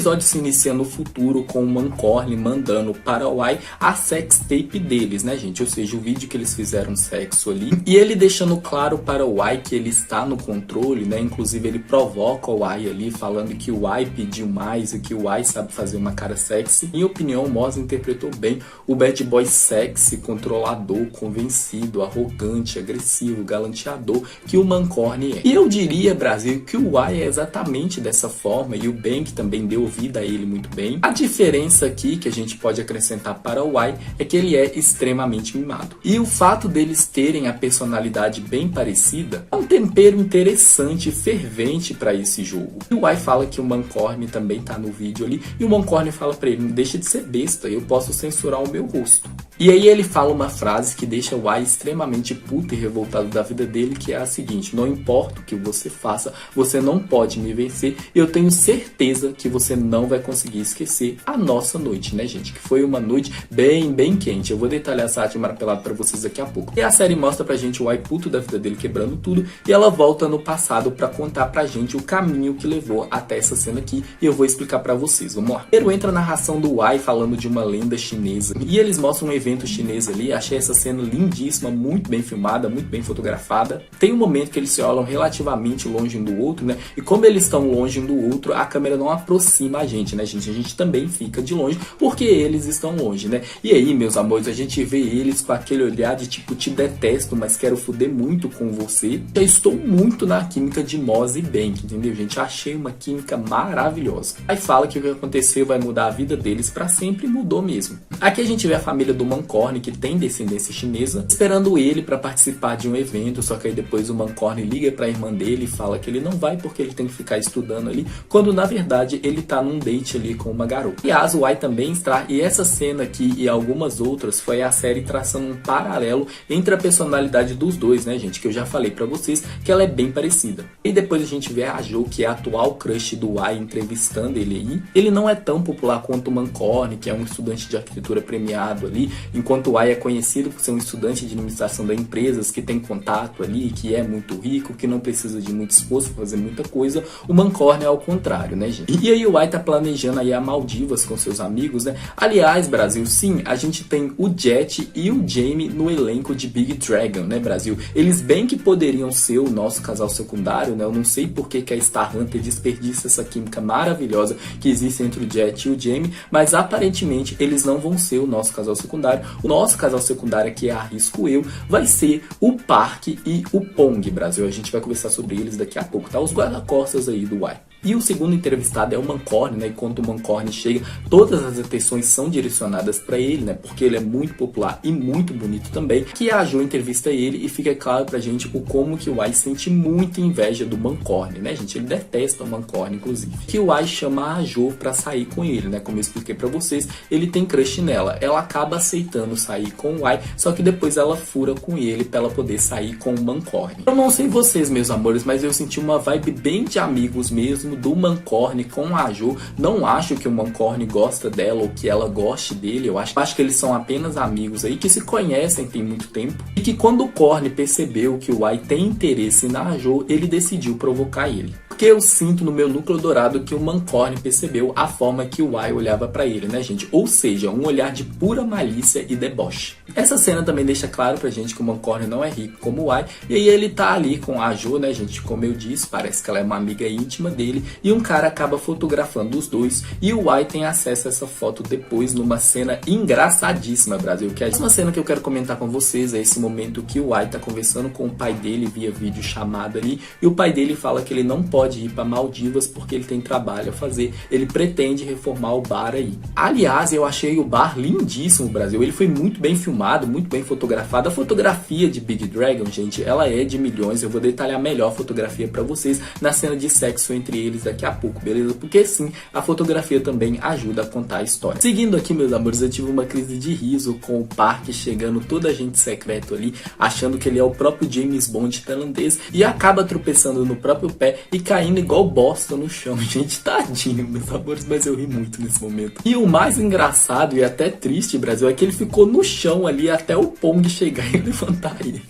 episódio se inicia no futuro com o Mancorny mandando para o Y a sex tape deles, né, gente? Ou seja, o vídeo que eles fizeram sexo ali. E ele deixando claro para o Y que ele está no controle, né? Inclusive ele provoca o Y ali, falando que o Y pediu mais e que o Y sabe fazer uma cara sexy. Em opinião, o Moz interpretou bem o bad boy sexy, controlador, convencido, arrogante, agressivo, galanteador que o Mancorny é. E eu diria, Brasil, que o Y é exatamente dessa forma, e o Bank também deu vida a ele muito bem. A diferença aqui que a gente pode acrescentar para o Y é que ele é extremamente mimado. E o fato deles terem a personalidade bem parecida é um tempero interessante e fervente para esse jogo. E o Y fala que o Mancorny também tá no vídeo ali, e o Mancorny fala para ele: deixa de ser besta, eu posso censurar o meu rosto. E aí ele fala uma frase que deixa o Y extremamente puto e revoltado da vida dele, que é a seguinte: não importa o que você faça, você não pode me vencer, eu tenho certeza que você não vai conseguir esquecer a nossa noite, né, gente? Que foi uma noite bem quente. Eu vou detalhar essa arte martelada pra vocês daqui a pouco. E a série mostra pra gente o Y puto da vida dele quebrando tudo, e ela volta no passado pra contar pra gente o caminho que levou até essa cena aqui, e eu vou explicar pra vocês. Vamos lá. Primeiro entra a narração do Y falando de uma lenda chinesa, e eles mostram um evento chinês ali. Achei essa cena lindíssima, muito bem filmada, muito bem fotografada. Tem um momento que eles se olham relativamente longe um do outro, né? E como eles estão longe um do outro, a câmera não aproxima a gente, né, gente? A gente também fica de longe, porque eles estão longe, né? E aí, meus amores, a gente vê eles com aquele olhar de tipo: te detesto, mas quero foder muito com você. Eu estou muito na química de Moz e Bank, entendeu, gente? Achei uma química maravilhosa. Aí fala que o que aconteceu vai mudar a vida deles pra sempre, e mudou mesmo. Aqui a gente vê a família do Mancorny, que tem descendência chinesa, esperando ele pra participar de um evento, só que aí depois o Mancorny liga pra irmã dele e fala que ele não vai porque ele tem que ficar estudando ali, quando na verdade ele tá num date ali com uma garota. Aliás, o Y também está, e essa cena aqui e algumas outras foi a série traçando um paralelo entre a personalidade dos dois, né, gente? Que eu já falei pra vocês que ela é bem parecida. E depois a gente vê a Jo, que é a atual crush do Y, entrevistando ele aí. Ele não é tão popular quanto o Mancorny, que é um estudante de arquitetura premiado ali, enquanto o Y é conhecido por ser um estudante de administração de empresas, que tem contato ali, que é muito rico, que não precisa de muito esforço para fazer muita coisa. O Mancorny é ao contrário, né, gente? E aí o Y tá planejando aí a Maldivas com seus amigos, né? Aliás, Brasil, sim, a gente tem o Jet e o Jamie no elenco de Big Dragon, né, Brasil? Eles bem que poderiam ser o nosso casal secundário, né? Eu não sei por que a Star Hunter desperdiça essa química maravilhosa que existe entre o Jet e o Jamie, mas aparentemente eles não vão ser o nosso casal secundário. O nosso casal secundário, que arrisco eu, vai ser o Park e o Pong, Brasil. A gente vai conversar sobre eles daqui a pouco, tá? Os guarda-costas aí do Y. E o segundo entrevistado é o Mancorny, né? E quando o Mancorny chega, todas as atenções são direcionadas para ele, né? Porque ele é muito popular e muito bonito também. Que a Jo entrevista ele e fica claro pra gente o como que o Y sente muita inveja do Mancorny, né, gente? Ele detesta o Mancorny, inclusive. Que o Y chama a Jo pra sair com ele, né? Como eu expliquei pra vocês, ele tem crush nela. Ela acaba aceitando sair com o Y, só que depois ela fura com ele pra ela poder sair com o Mancorny. Eu não sei vocês, meus amores, mas eu senti uma vibe bem de amigos mesmo do Mancorny com a Jo. Não acho que o Mancorny gosta dela ou que ela goste dele. Eu acho que eles são apenas amigos aí, que se conhecem tem muito tempo. E que quando o Corny percebeu que o Y tem interesse na Jo, ele decidiu provocar ele. Porque eu sinto no meu núcleo dourado que o Mancorny percebeu a forma que o Y olhava pra ele, né, gente? Ou seja, um olhar de pura malícia e deboche. Essa cena também deixa claro pra gente que o Mancorny não é rico como o Y, e aí ele tá ali com a Jo, né, gente? Como eu disse, parece que ela é uma amiga íntima dele, e um cara acaba fotografando os dois, e o Y tem acesso a essa foto depois numa cena engraçadíssima, Brasil, que é uma cena que eu quero comentar com vocês. É esse momento que o Y tá conversando com o pai dele via vídeo chamada ali, e o pai dele fala que ele não pode ir para Maldivas porque ele tem trabalho a fazer, ele pretende reformar o bar aí. Aliás, eu achei o bar lindíssimo, Brasil. Ele foi muito bem filmado, muito bem fotografado. A fotografia de Big Dragon, gente, ela é de milhões. Eu vou detalhar melhor a fotografia para vocês na cena de sexo entre eles daqui a pouco, beleza? Porque sim, a fotografia também ajuda a contar a história. Seguindo aqui, meus amores, eu tive uma crise de riso com o Park chegando todo agente secreto ali, achando que ele é o próprio James Bond tailandês, e acaba tropeçando no próprio pé e caindo igual bosta no chão. Gente, tadinho, meus amores, mas eu ri muito nesse momento. E o mais engraçado e até triste, Brasil, é que ele ficou no chão ali até o Pong chegar e levantar ele.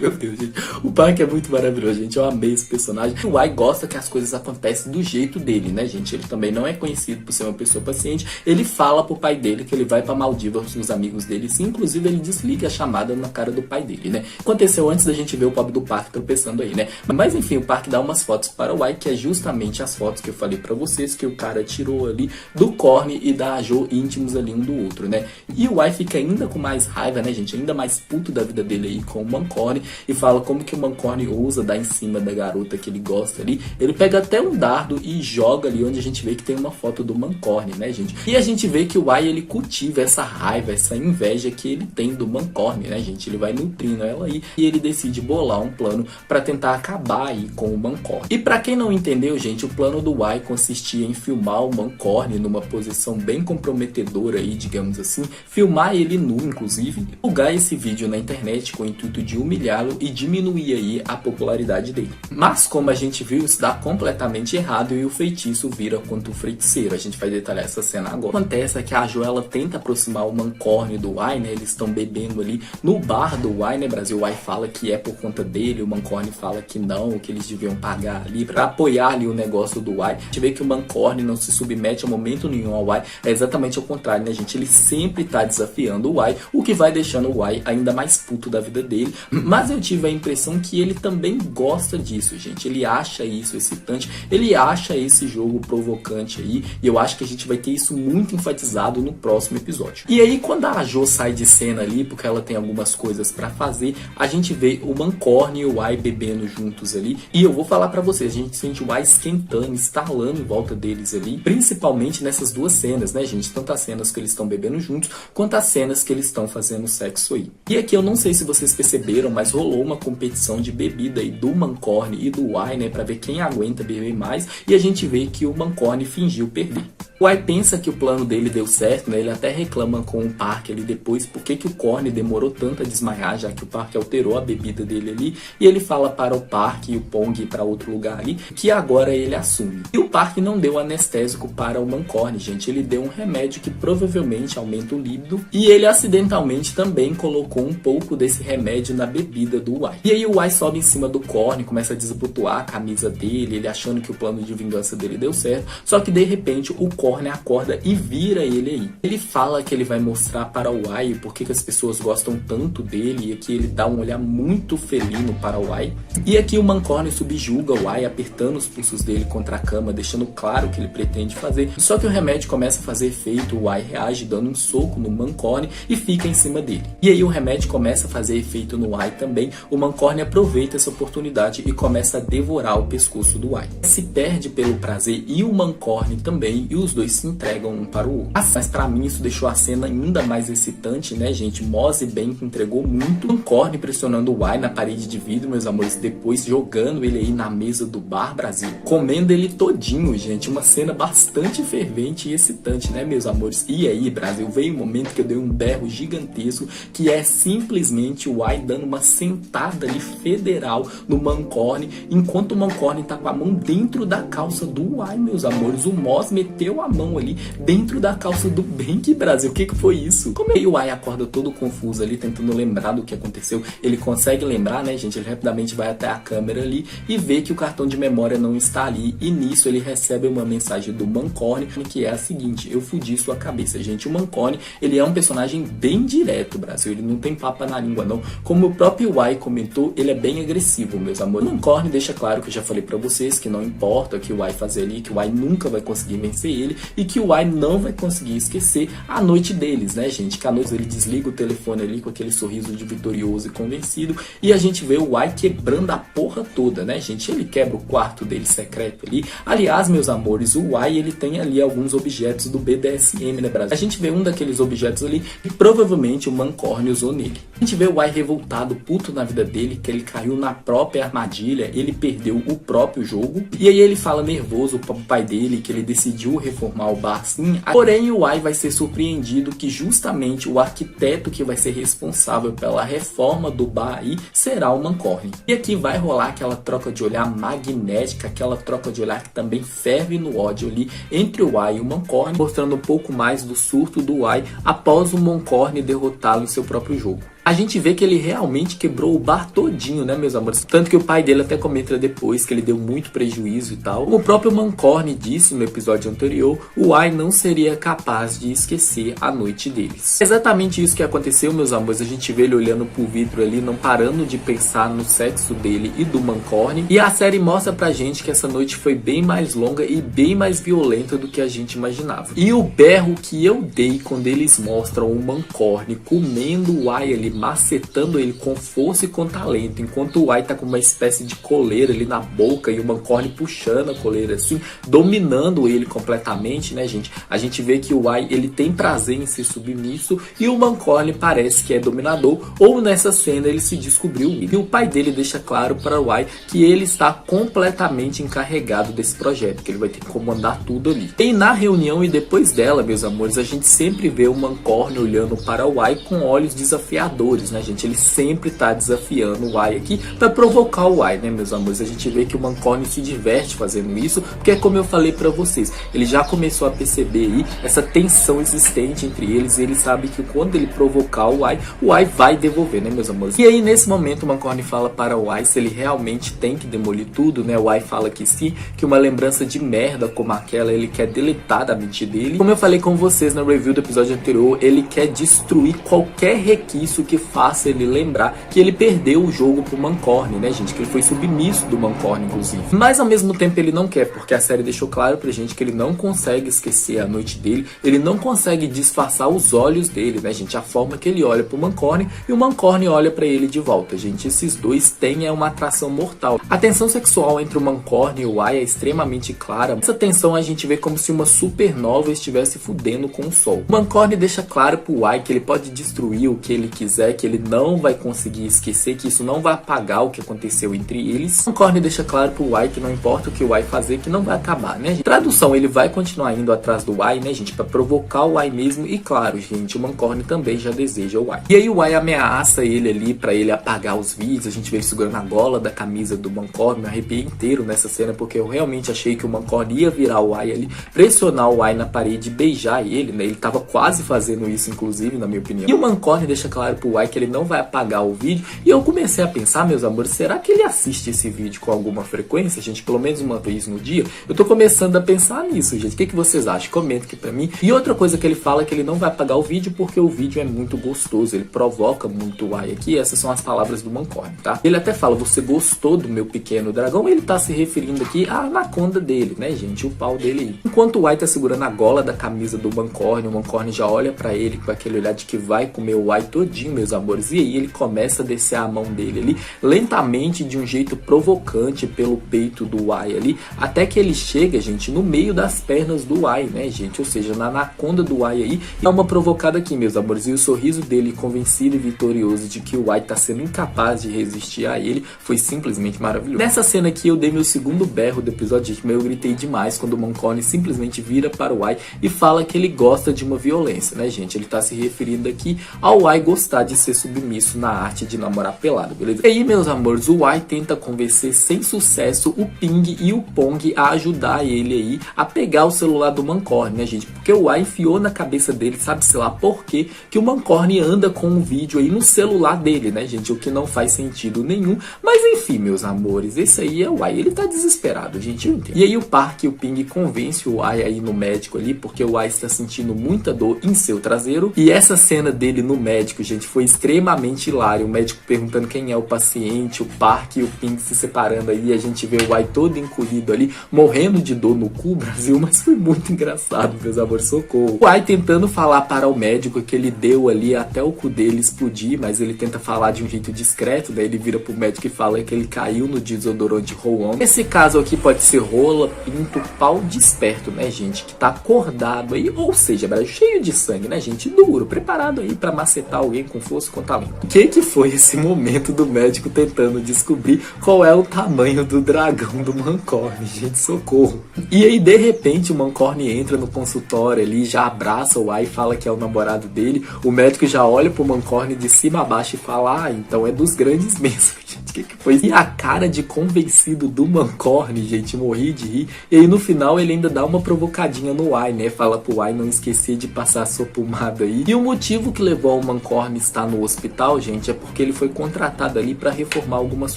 Meu Deus, gente. O Park é muito maravilhoso, gente. Eu amei esse personagem. O Ai gosta que as coisas acontecem do jeito dele, né, gente? Ele também não é conhecido por ser uma pessoa paciente. Ele fala pro pai dele que ele vai pra Maldivas com os amigos dele. Sim, inclusive ele desliga a chamada na cara do pai dele, né? Aconteceu antes da gente ver o pobre do Park tropeçando aí, né? Mas enfim, o Park dá umas fotos para o Ai, que é justamente as fotos que eu falei pra vocês, que o cara tirou ali do Corny e da Jo íntimos ali um do outro, né? E o Ai fica ainda com mais raiva, né, gente? Ainda mais puto da vida dele aí com o Mancorny e fala como que o Mancorny ousa dar em cima da garota que ele gosta ali. Ele pega até um dardo e joga ali onde a gente vê que tem uma foto do Mancorny, né, gente? E a gente vê que o Ai, ele cultiva essa raiva, essa inveja que ele tem do Mancorny, né, gente? Ele vai nutrindo ela aí e ele decide bolar um plano pra tentar acabar aí com o Mancorny. E pra quem não entendeu, gente, o plano do Ai consistia em filmar o Mancorny numa posição bem comprometedora aí, digamos assim, filmar ele nu, inclusive, divulgar esse vídeo na internet com o intuito de humilhá-lo e diminuir aí a popularidade dele. Mas como a gente viu, isso dá completamente errado e o feitiço vira contra o feiticeiro. A gente vai detalhar essa cena agora. O que acontece é que a Jo, ela tenta aproximar o Mancorny do Ai, né? Eles estão bebendo ali no bar do Ai, né, Brasil? O Ai fala que é por conta dele, o Mancorny fala que não, que eles deviam pagar ali pra apoiar ali o negócio do Ai. A gente vê que o Mancorny não se submete a momento nenhum ao Ai, é exatamente ao contrário, né, gente? Ele sempre tá desafiando o Ai, o que vai deixando o Ai ainda mais puto da vida dele. Mas eu tive a impressão que ele também gosta disso, gente. Ele acha isso excitante, ele acha esse jogo provocante aí, e eu acho que a gente vai ter isso muito enfatizado no próximo episódio. E aí, quando a Jo sai de cena ali, porque ela tem algumas coisas pra fazer, a gente vê o Mancorny e o Ai bebendo juntos ali, e eu vou falar pra vocês, a gente sente o Ai esquentando, estalando em volta deles ali, principalmente nessas duas cenas, né, gente? Tanto as cenas que eles estão bebendo juntos, quanto as cenas que eles estão fazendo sexo aí. E aqui eu não sei se vocês perceberam, mas rolou uma competição de bebida aí do Mancorny e do Ai, né, pra ver quem aguenta beber mais, e a gente vê que o Mancorny fingiu perder. O Ai pensa que o plano dele deu certo, né? Ele até reclama com o Park ali depois por que o Corny demorou tanto a desmaiar, já que o Park alterou a bebida dele ali. E ele fala para o Park e o Pong ir para outro lugar ali, que agora ele assume. E o Park não deu anestésico para o Mancorny, gente. Ele deu um remédio que provavelmente aumenta o líbido. E ele acidentalmente também colocou um pouco desse remédio na bebida do Ai. E aí o Ai sobe em cima do Corny, começa a desabotoar a camisa dele, ele achando que o plano de vingança dele deu certo. Só que de repente o Corny acorda e vira ele aí. Ele fala que ele vai mostrar para o Ai porque que as pessoas gostam tanto dele, e aqui ele dá um olhar muito felino para o Ai. E aqui o Mancorny subjuga o Ai, apertando os pulsos dele contra a cama, deixando claro o que ele pretende fazer. Só que o remédio começa a fazer efeito, o Ai reage dando um soco no Mancorny e fica em cima dele. E aí o remédio começa a fazer efeito no Ai também. O Mancorny aproveita essa oportunidade e começa a devorar o pescoço do Ai. Se perde pelo prazer e o Mancorny também, e os dois se entregam um para o outro. Mas pra mim isso deixou a cena ainda mais excitante, né, gente? Moz e Bank entregou muito. Mancorny pressionando o Ai na parede de vidro, meus amores, depois jogando ele aí na mesa do bar, Brasil, comendo ele todinho, gente. Uma cena bastante fervente e excitante, né, meus amores? E aí, Brasil, veio um momento que eu dei um berro gigantesco, que é simplesmente o Ai dando uma sentada ali federal no Mancorny, enquanto o Mancorny tá com a mão dentro da calça do Ai, meus amores. O Moz meteu a mão ali dentro da calça do Bank, Brasil. O que foi isso? Como aí o Ai acorda todo confuso ali, tentando lembrar do que aconteceu. Ele consegue lembrar, né, gente? Ele rapidamente vai até a câmera ali e vê que o cartão de memória não está ali. E nisso ele recebe uma mensagem do Mancorny, que é a seguinte: eu fudi sua cabeça, gente. O Mancorny, ele é um personagem bem direto, Brasil. Ele não tem papa na língua, não. Como o próprio Ai comentou, ele é bem agressivo, meus amores. O Mancorny deixa claro, que eu já falei pra vocês, que não importa o que o Ai fazer ali, que o Ai nunca vai conseguir vencer ele, e que o Ai não vai conseguir esquecer a noite deles, né, gente? Que a noite ele desliga o telefone ali com aquele sorriso de vitorioso e convencido, e a gente vê o Ai quebrando a porra toda, né, gente? Ele quebra o quarto dele secreto ali. Aliás, meus amores, o Ai, ele tem ali alguns objetos do BDSM, né, Brasil? A gente vê um daqueles objetos ali que provavelmente o Mancorny usou nele. A gente vê o Ai revoltado, puto na vida dele, que ele caiu na própria armadilha, ele perdeu o próprio jogo, e aí ele fala nervoso pro pai dele que ele decidiu reformar o bar sim. Porém, o Ai vai ser surpreendido que justamente o arquiteto que vai ser responsável pela reforma do bar aí será o Mancorny. E aqui vai rolar aquela troca de olhar magnética, aquela troca de olhar que também ferve no ódio ali entre o Ai e o Mancorny, mostrando um pouco mais do surto do Ai após o Mancorny derrotá-lo em seu próprio jogo. A gente vê que ele realmente quebrou o bar todinho, né, meus amores? Tanto que o pai dele até comenta depois que ele deu muito prejuízo e tal. Como o próprio Mancorny disse no episódio anterior, o Y não seria capaz de esquecer a noite deles. Exatamente isso que aconteceu, meus amores. A gente vê ele olhando pro vidro ali, não parando de pensar no sexo dele e do Mancorny. E a série mostra pra gente que essa noite foi bem mais longa e bem mais violenta do que a gente imaginava. E o berro que eu dei quando eles mostram o Mancorny comendo o Y ali, macetando ele com força e com talento, enquanto o Y tá com uma espécie de coleira ali na boca e o Mancorny puxando a coleira assim, dominando ele completamente, né, gente? A gente vê que o Y, ele tem prazer em ser submisso e o Mancorny parece que é dominador, ou nessa cena ele se descobriu. E o pai dele deixa claro para o Y que ele está completamente encarregado desse projeto, que ele vai ter que comandar tudo ali. E na reunião e depois dela, meus amores, a gente sempre vê o Mancorny olhando para o Y com olhos desafiadores, né, gente? Ele sempre tá desafiando o Y aqui para provocar o Y, né, meus amores? A gente vê que o Mancorny se diverte fazendo isso, porque é como eu falei para vocês, ele já começou a perceber aí essa tensão existente entre eles, e ele sabe que quando ele provocar o Y vai devolver, né, meus amores? E aí, nesse momento, o Mancorny fala para o Y se ele realmente tem que demolir tudo, né? O Y fala que sim, que uma lembrança de merda como aquela ele quer deletar da mente dele. Como eu falei com vocês na review do episódio anterior, ele quer destruir qualquer requisito que faça ele lembrar que ele perdeu o jogo pro Mancorny, né, gente? Que ele foi submisso do Mancorny, inclusive. Mas ao mesmo tempo ele não quer, porque a série deixou claro pra gente que ele não consegue esquecer a noite dele, ele não consegue disfarçar os olhos dele, né, gente? A forma que ele olha pro Mancorny e o Mancorny olha pra ele de volta, gente. Esses dois têm uma atração mortal. A tensão sexual entre o Mancorny e o Y é extremamente clara. Essa tensão a gente vê como se uma supernova estivesse fudendo com o sol. O Mancorny deixa claro pro Y que ele pode destruir o que ele quiser, que ele não vai conseguir esquecer, que isso não vai apagar o que aconteceu entre eles. O Mancorny deixa claro pro Y que não importa o que o Y fazer, que não vai acabar, né, gente? Tradução, ele vai continuar indo atrás do Y, né, gente, pra provocar o Y mesmo. E claro, gente, o Mancorny também já deseja o Y. E aí o Y ameaça ele ali pra ele apagar os vídeos. A gente vê ele segurando a gola da camisa do Mancorny. Me arrepiei inteiro nessa cena, porque eu realmente achei que o Mancorny ia virar o Y ali, pressionar o Y na parede e beijar ele, né? Ele tava quase fazendo isso, inclusive, na minha opinião. E o Mancorny deixa claro pro Y que ele não vai apagar o vídeo. E eu comecei a pensar, meus amores, será que ele assiste esse vídeo com alguma frequência, gente? Pelo menos uma vez no dia? Eu tô começando a pensar nisso, gente. O que vocês acham? Comenta aqui pra mim. E outra coisa que ele fala é que ele não vai apagar o vídeo porque o vídeo é muito gostoso. Ele provoca muito o Y aqui. Essas são as palavras do Mancorny, tá? Ele até fala, você gostou do meu pequeno dragão? Ele tá se referindo aqui à anaconda dele, né, gente? O pau dele aí. Enquanto o Y tá segurando a gola da camisa do Mancorny, o Mancorny já olha pra ele com aquele olhar de que vai comer o Y todinho, meus amores. E aí ele começa a descer a mão dele ali, lentamente, de um jeito provocante, pelo peito do Y ali, até que ele chega, gente, no meio das pernas do Y, né, gente? Ou seja, na anaconda do Y aí. E dá uma provocada aqui, meus amores. E o sorriso dele, convencido e vitorioso de que o Y tá sendo incapaz de resistir a ele, foi simplesmente maravilhoso. Nessa cena aqui eu dei meu segundo berro do episódio, gente, mas eu gritei demais quando o Mancorny simplesmente vira para o Y e fala que ele gosta de uma violência, né, gente? Ele tá se referindo aqui ao Y gostar de ser submisso na arte de namorar pelado, beleza? E aí, meus amores, o Y tenta convencer sem sucesso o Ping e o Pong a ajudar ele aí a pegar o celular do Mancorny, né, gente? Porque o Y enfiou na cabeça dele, sabe-se lá por quê, que o Mancorny anda com um vídeo aí no celular dele, né, gente? O que não faz sentido nenhum. Mas enfim, meus amores, esse aí é o Y. Ele tá desesperado, gente, eu entendo. E aí o Park e o Ping convence o Y aí no médico ali, porque o Y está sentindo muita dor em seu traseiro. E essa cena dele no médico, gente, foi extremamente hilário. O médico perguntando quem é o paciente, o Park e o Ping se separando aí. A gente vê o Y todo encolhido ali, morrendo de dor no cu, Brasil. Mas foi muito engraçado, meus amores, socorro. O Y tentando falar para o médico que ele deu ali até o cu dele explodir, mas ele tenta falar de um jeito discreto. Daí ele vira pro médico e fala que ele caiu no desodorante roll-on. Esse caso aqui pode ser rola, pinto, pau desperto, né, gente? Que tá acordado aí, ou seja, cheio de sangue, né, gente? Duro, preparado aí pra macetar alguém com força e com talento. O que foi esse momento do médico tentando descobrir qual é o tamanho do dragão do Mancorny, gente? Socorro. E aí, de repente, o Mancorny entra no consultório ali, já abraça o Y e fala que é o namorado dele. O médico já olha pro Mancorny de cima a baixo e fala, então é dos grandes mesmo, gente. O que foi? E a cara de convencido do Mancorny, gente, morri de rir. E aí no final ele ainda dá uma provocadinha no Y, né? Fala pro Y não esquecer de passar a sua pomada aí. E o motivo que levou o Mancorny está no hospital, gente, é porque ele foi contratado ali para reformar algumas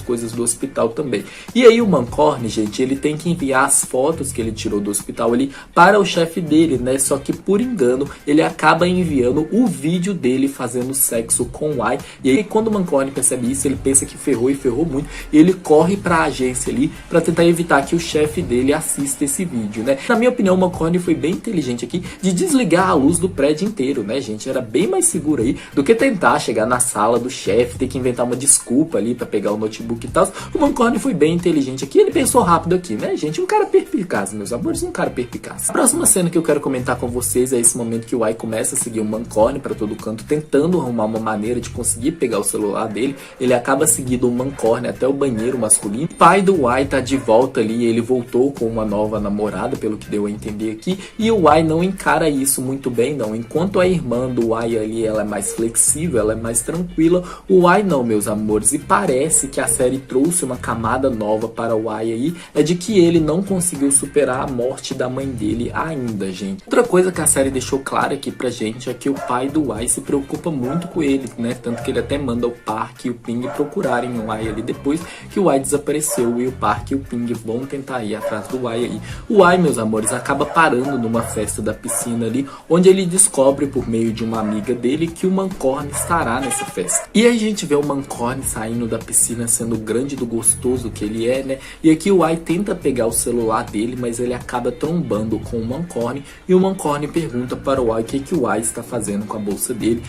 coisas do hospital também. E aí o Mancorny, gente, ele tem que enviar as fotos que ele tirou do hospital ali para o chefe dele, né? Só que por engano ele acaba enviando o vídeo dele fazendo sexo com o Y. E aí quando o Mancorny percebe isso, ele pensa que ferrou e ferrou muito. E ele corre para a agência ali para tentar evitar que o chefe dele assista esse vídeo, né? Na minha opinião, o Mancorny foi bem inteligente aqui de desligar a luz do prédio inteiro, né, gente? Era bem mais seguro aí do que tentar chegar na sala do chefe, ter que inventar uma desculpa ali para pegar o notebook e tal. O Mancorny foi bem inteligente aqui, ele pensou rápido aqui, né, gente? Um cara perspicaz, meus amores, um cara perspicaz. A próxima cena que eu quero comentar com vocês é esse momento que o Y começa a seguir o Mancorny para todo canto, tentando arrumar uma maneira de conseguir pegar o celular dele. Ele acaba seguindo o Mancorny até o banheiro masculino. O pai do Y tá de volta ali, ele voltou com uma nova namorada, pelo que deu a entender aqui, e o Y não encara isso muito bem, não. Enquanto a irmã do Y ali, ela é mais flexível, ela é mais tranquila, o Y não, meus amores. E parece que a série trouxe uma camada nova para o Y aí, é de que ele não conseguiu superar a morte da mãe dele ainda, gente. Outra coisa que a série deixou clara aqui pra gente é que o pai do Y se preocupa muito com ele, né? Tanto que ele até manda o Park e o Ping procurarem o Y ali depois que o Y desapareceu, e o Park e o Ping vão tentar ir atrás do Y aí. O Y, meus amores, acaba parando numa festa da piscina ali, onde ele descobre por meio de uma amiga dele que o Mancorny estará nessa festa. E aí a gente vê o Mancorny saindo da piscina sendo grande do gostoso que ele é, né? E aqui o Y tenta pegar o celular dele, mas ele acaba trombando com o Mancorny, e o Mancorny pergunta para o Y o que o Y está fazendo com a bolsa dele.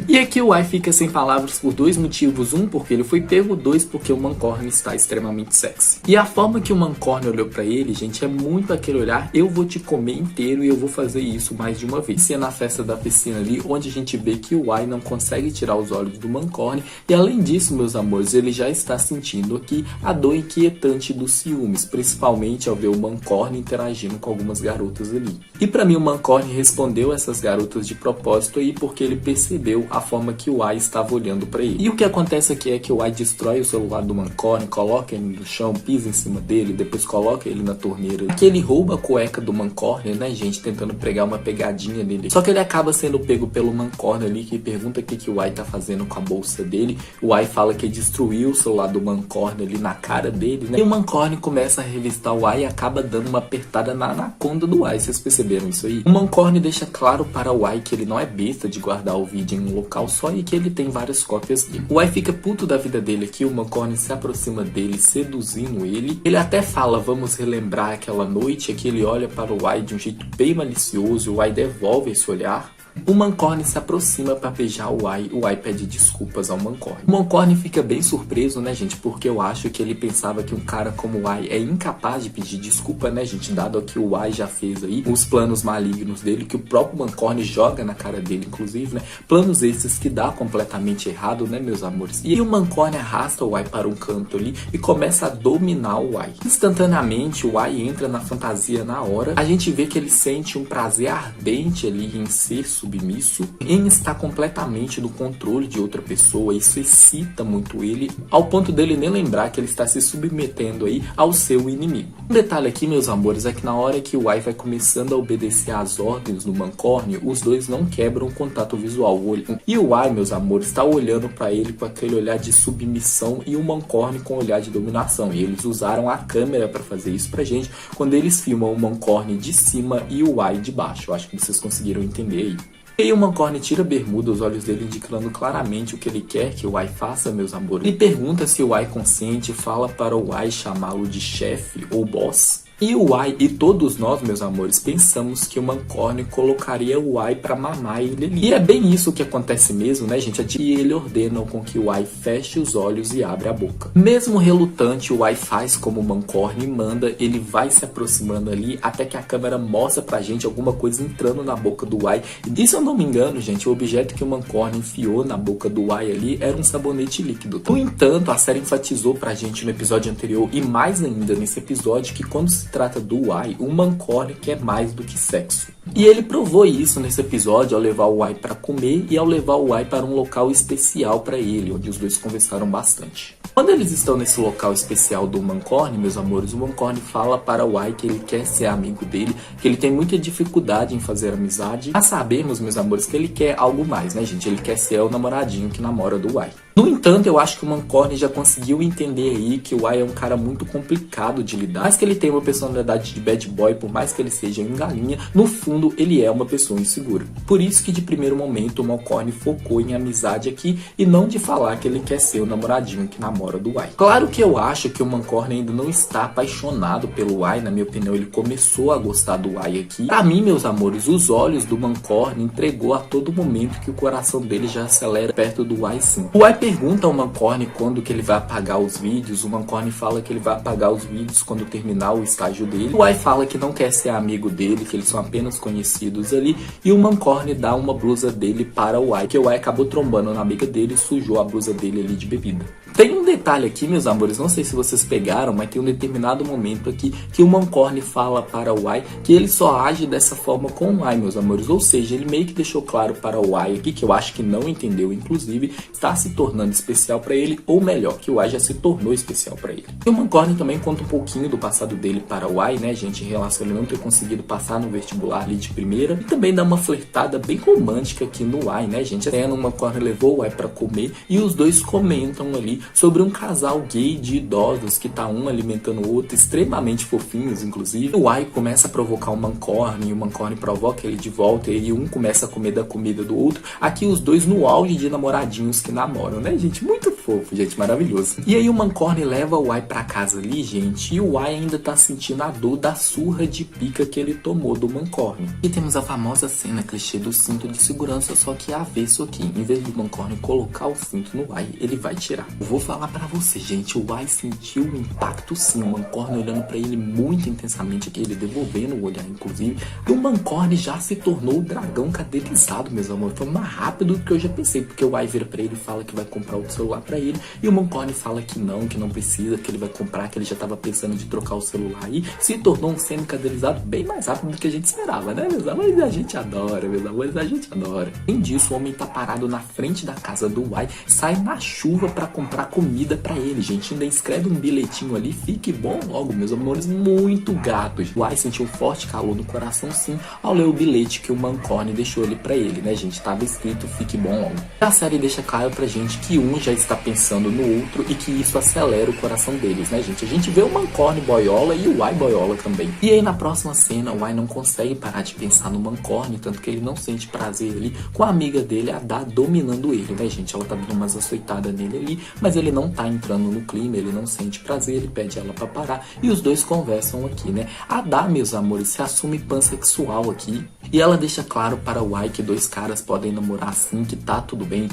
E aqui o Y fica sem palavras por dois motivos: um, porque ele foi pego; dois, porque o Mancorny está extremamente sexy. E a forma que o Mancorny olhou para ele, gente, é muito aquele olhar: eu vou te comer inteiro e eu vou fazer isso mais de uma vez. E é na festa da piscina ali, onde a gente vê que o Y não consegue tirar os olhos do Mancorny, e além disso, meus amores, ele já está sentindo aqui a dor inquietante dos ciúmes, principalmente ao ver o Mancorny interagindo com algumas garotas ali. E pra mim o Mancorny respondeu essas garotas de propósito aí, porque ele percebeu a forma que o Y estava olhando pra ele. E o que acontece aqui é que o Y destrói o celular do Mancorny, coloca ele no chão, pisa em cima dele, depois coloca ele na torneira. Aqui ele rouba a cueca do Mancorny, né, gente, tentando pregar uma pegadinha nele. Só que ele acaba sendo pego pelo Mancorny ali, que pergunta o que o Y tá fazendo com a bolsa dele. O Y fala que destruiu o celular do Mancorny ali na cara dele, né? E o Mancorny começa a revistar o Y e acaba dando uma apertada na anaconda do Y. Vocês perceberam isso aí? O Mancorny deixa claro para o Y que ele não é besta de guardar o vídeo em um local só e que ele tem várias cópias dele. O Y fica puto da vida dele aqui, o Mancorny se aproxima dele, seduzindo ele. Ele até fala: vamos relembrar aquela noite. Aqui ele olha para o Y de um jeito bem malicioso, o Y devolve esse olhar. O Mancorny se aproxima para beijar o Y pede desculpas ao Mancorny. O Mancorny fica bem surpreso, né, gente, porque eu acho que ele pensava que um cara como o Y é incapaz de pedir desculpa, né, gente, dado que o Y já fez aí os planos malignos dele, que o próprio Mancorny joga na cara dele, inclusive, né, planos esses que dá completamente errado, né, meus amores. E aí o Mancorny arrasta o Y para um canto ali e começa a dominar o Y. Instantaneamente o Y entra na fantasia na hora. A gente vê que ele sente um prazer ardente ali em ser submisso, em estar completamente no controle de outra pessoa. Isso excita muito ele, ao ponto dele nem lembrar que ele está se submetendo aí ao seu inimigo. Um detalhe aqui, meus amores, é que na hora que o Y vai começando a obedecer às ordens do Mancorny, os dois não quebram o contato visual. E o Y, meus amores, está olhando para ele com aquele olhar de submissão e o Mancorny com o olhar de dominação. E eles usaram a câmera para fazer isso pra gente, quando eles filmam o Mancorny de cima e o Y de baixo. Eu acho que vocês conseguiram entender aí. E aí o Mancorny tira a bermuda, os olhos dele indicando claramente o que ele quer que o Y faça, meus amores. Ele pergunta se o Y consente, fala para o Y chamá-lo de chefe ou boss. E o Y e todos nós, meus amores, pensamos que o Mancorny colocaria o Y pra mamar ele ali. E é bem isso que acontece mesmo, né, gente? E ele ordena com que o Y feche os olhos e abra a boca. Mesmo relutante, o Y faz como o Mancorny manda, ele vai se aproximando ali até que a câmera mostra pra gente alguma coisa entrando na boca do Y. E se eu não me engano, gente, o objeto que o Mancorny enfiou na boca do Y ali era um sabonete líquido. No entanto, a série enfatizou pra gente no episódio anterior e mais ainda nesse episódio que quando trata do Y, o Mancorny quer mais do que sexo. E ele provou isso nesse episódio ao levar o Y para comer e ao levar o Y para um local especial para ele, onde os dois conversaram bastante. Quando eles estão nesse local especial do Mancorny, meus amores, o Mancorny fala para o Y que ele quer ser amigo dele, que ele tem muita dificuldade em fazer amizade. Mas sabemos, meus amores, que ele quer algo mais, né, gente? Ele quer ser o namoradinho que namora do Y. No entanto, eu acho que o Mancorny já conseguiu entender aí que o Y é um cara muito complicado de lidar. Mas que ele tem uma personalidade de bad boy, por mais que ele seja um galinha, no fundo ele é uma pessoa insegura. Por isso que de primeiro momento o Mancorny focou em amizade aqui e não de falar que ele quer ser o namoradinho que namora do Y. Claro que eu acho que o Mancorny ainda não está apaixonado pelo Y, na minha opinião ele começou a gostar do Y aqui. Pra mim, meus amores, os olhos do Mancorny entregou a todo momento que o coração dele já acelera perto do Y sim. O Y pergunta ao Mancorny quando que ele vai apagar os vídeos. O Mancorny fala que ele vai apagar os vídeos quando terminar o estágio dele. O Y fala que não quer ser amigo dele, que eles são apenas conhecidos ali. E o Mancorny dá uma blusa dele para o Y, que o Y acabou trombando na amiga dele e sujou a blusa dele ali de bebida. Tem um detalhe aqui, meus amores, não sei se vocês pegaram, mas tem um determinado momento aqui que o Mancorny fala para o Y que ele só age dessa forma com o Y, meus amores. Ou seja, ele meio que deixou claro para o Y aqui, que eu acho que não entendeu, inclusive, está se tornando especial para ele, ou melhor, que o Y já se tornou especial para ele. E o Mancorny também conta um pouquinho do passado dele para o Y, né, gente, em relação a ele não ter conseguido passar no vestibular ali de primeira. E também dá uma flertada bem romântica aqui no Y, né, gente. Até o Mancorny levou o Y para comer e os dois comentam ali sobre um casal gay de idosos que tá um alimentando o outro, extremamente fofinhos, inclusive. O Y começa a provocar o Mancorny, e o Mancorny provoca ele de volta, e um começa a comer da comida do outro. Aqui os dois no auge de namoradinhos que namoram, né, gente? Muito fofo, gente, maravilhoso. E aí o Mancorny leva o Y pra casa ali, gente, e o Y ainda tá sentindo a dor da surra de pica que ele tomou do Mancorny. E temos a famosa cena clichê do cinto de segurança, só que é avesso aqui. Em vez do Mancorny colocar o cinto no Y, ele vai tirar. Eu vou falar pra você, gente, o Y sentiu o impacto sim, o Mancorny olhando pra ele muito intensamente aqui, ele devolvendo o olhar, inclusive. E o Mancorny já se tornou o dragão caderizado, meus amores. Foi mais rápido do que eu já pensei, porque o Y vira pra ele e fala que vai comprar outro celular pra ele, e o Mancorny fala que não precisa, que ele vai comprar, que ele já tava pensando de trocar o celular, e se tornou um semi-caderizado bem mais rápido do que a gente esperava, né, meus amores? A gente adora, meus amores, a gente adora. Além disso, o homem tá parado na frente da casa do Y, sai na chuva pra comprar comida pra ele, gente. Ainda escreve um bilhetinho ali, fique bom logo, meus amores, muito gatos. O Y sentiu um forte calor no coração sim, ao ler o bilhete que o Mancorny deixou ali pra ele, né, gente? Tava escrito, fique bom logo. A série deixa claro pra gente que um já está pensando no outro e que isso acelera o coração deles, né, gente? A gente vê o Mancorny boiola e o Y boiola também. E aí na próxima cena, o Y não consegue parar de pensar no Mancorny, tanto que ele não sente prazer ali com a amiga dele, a Dá, dominando ele, né, gente? Ela tá dando umas açoitadas nele ali, mas ele não tá entrando no clima, ele não sente prazer, ele pede ela pra parar e os dois conversam aqui, né? A Dá, meus amores, se assume pansexual aqui e ela deixa claro para o Y que dois caras podem namorar assim, que tá tudo bem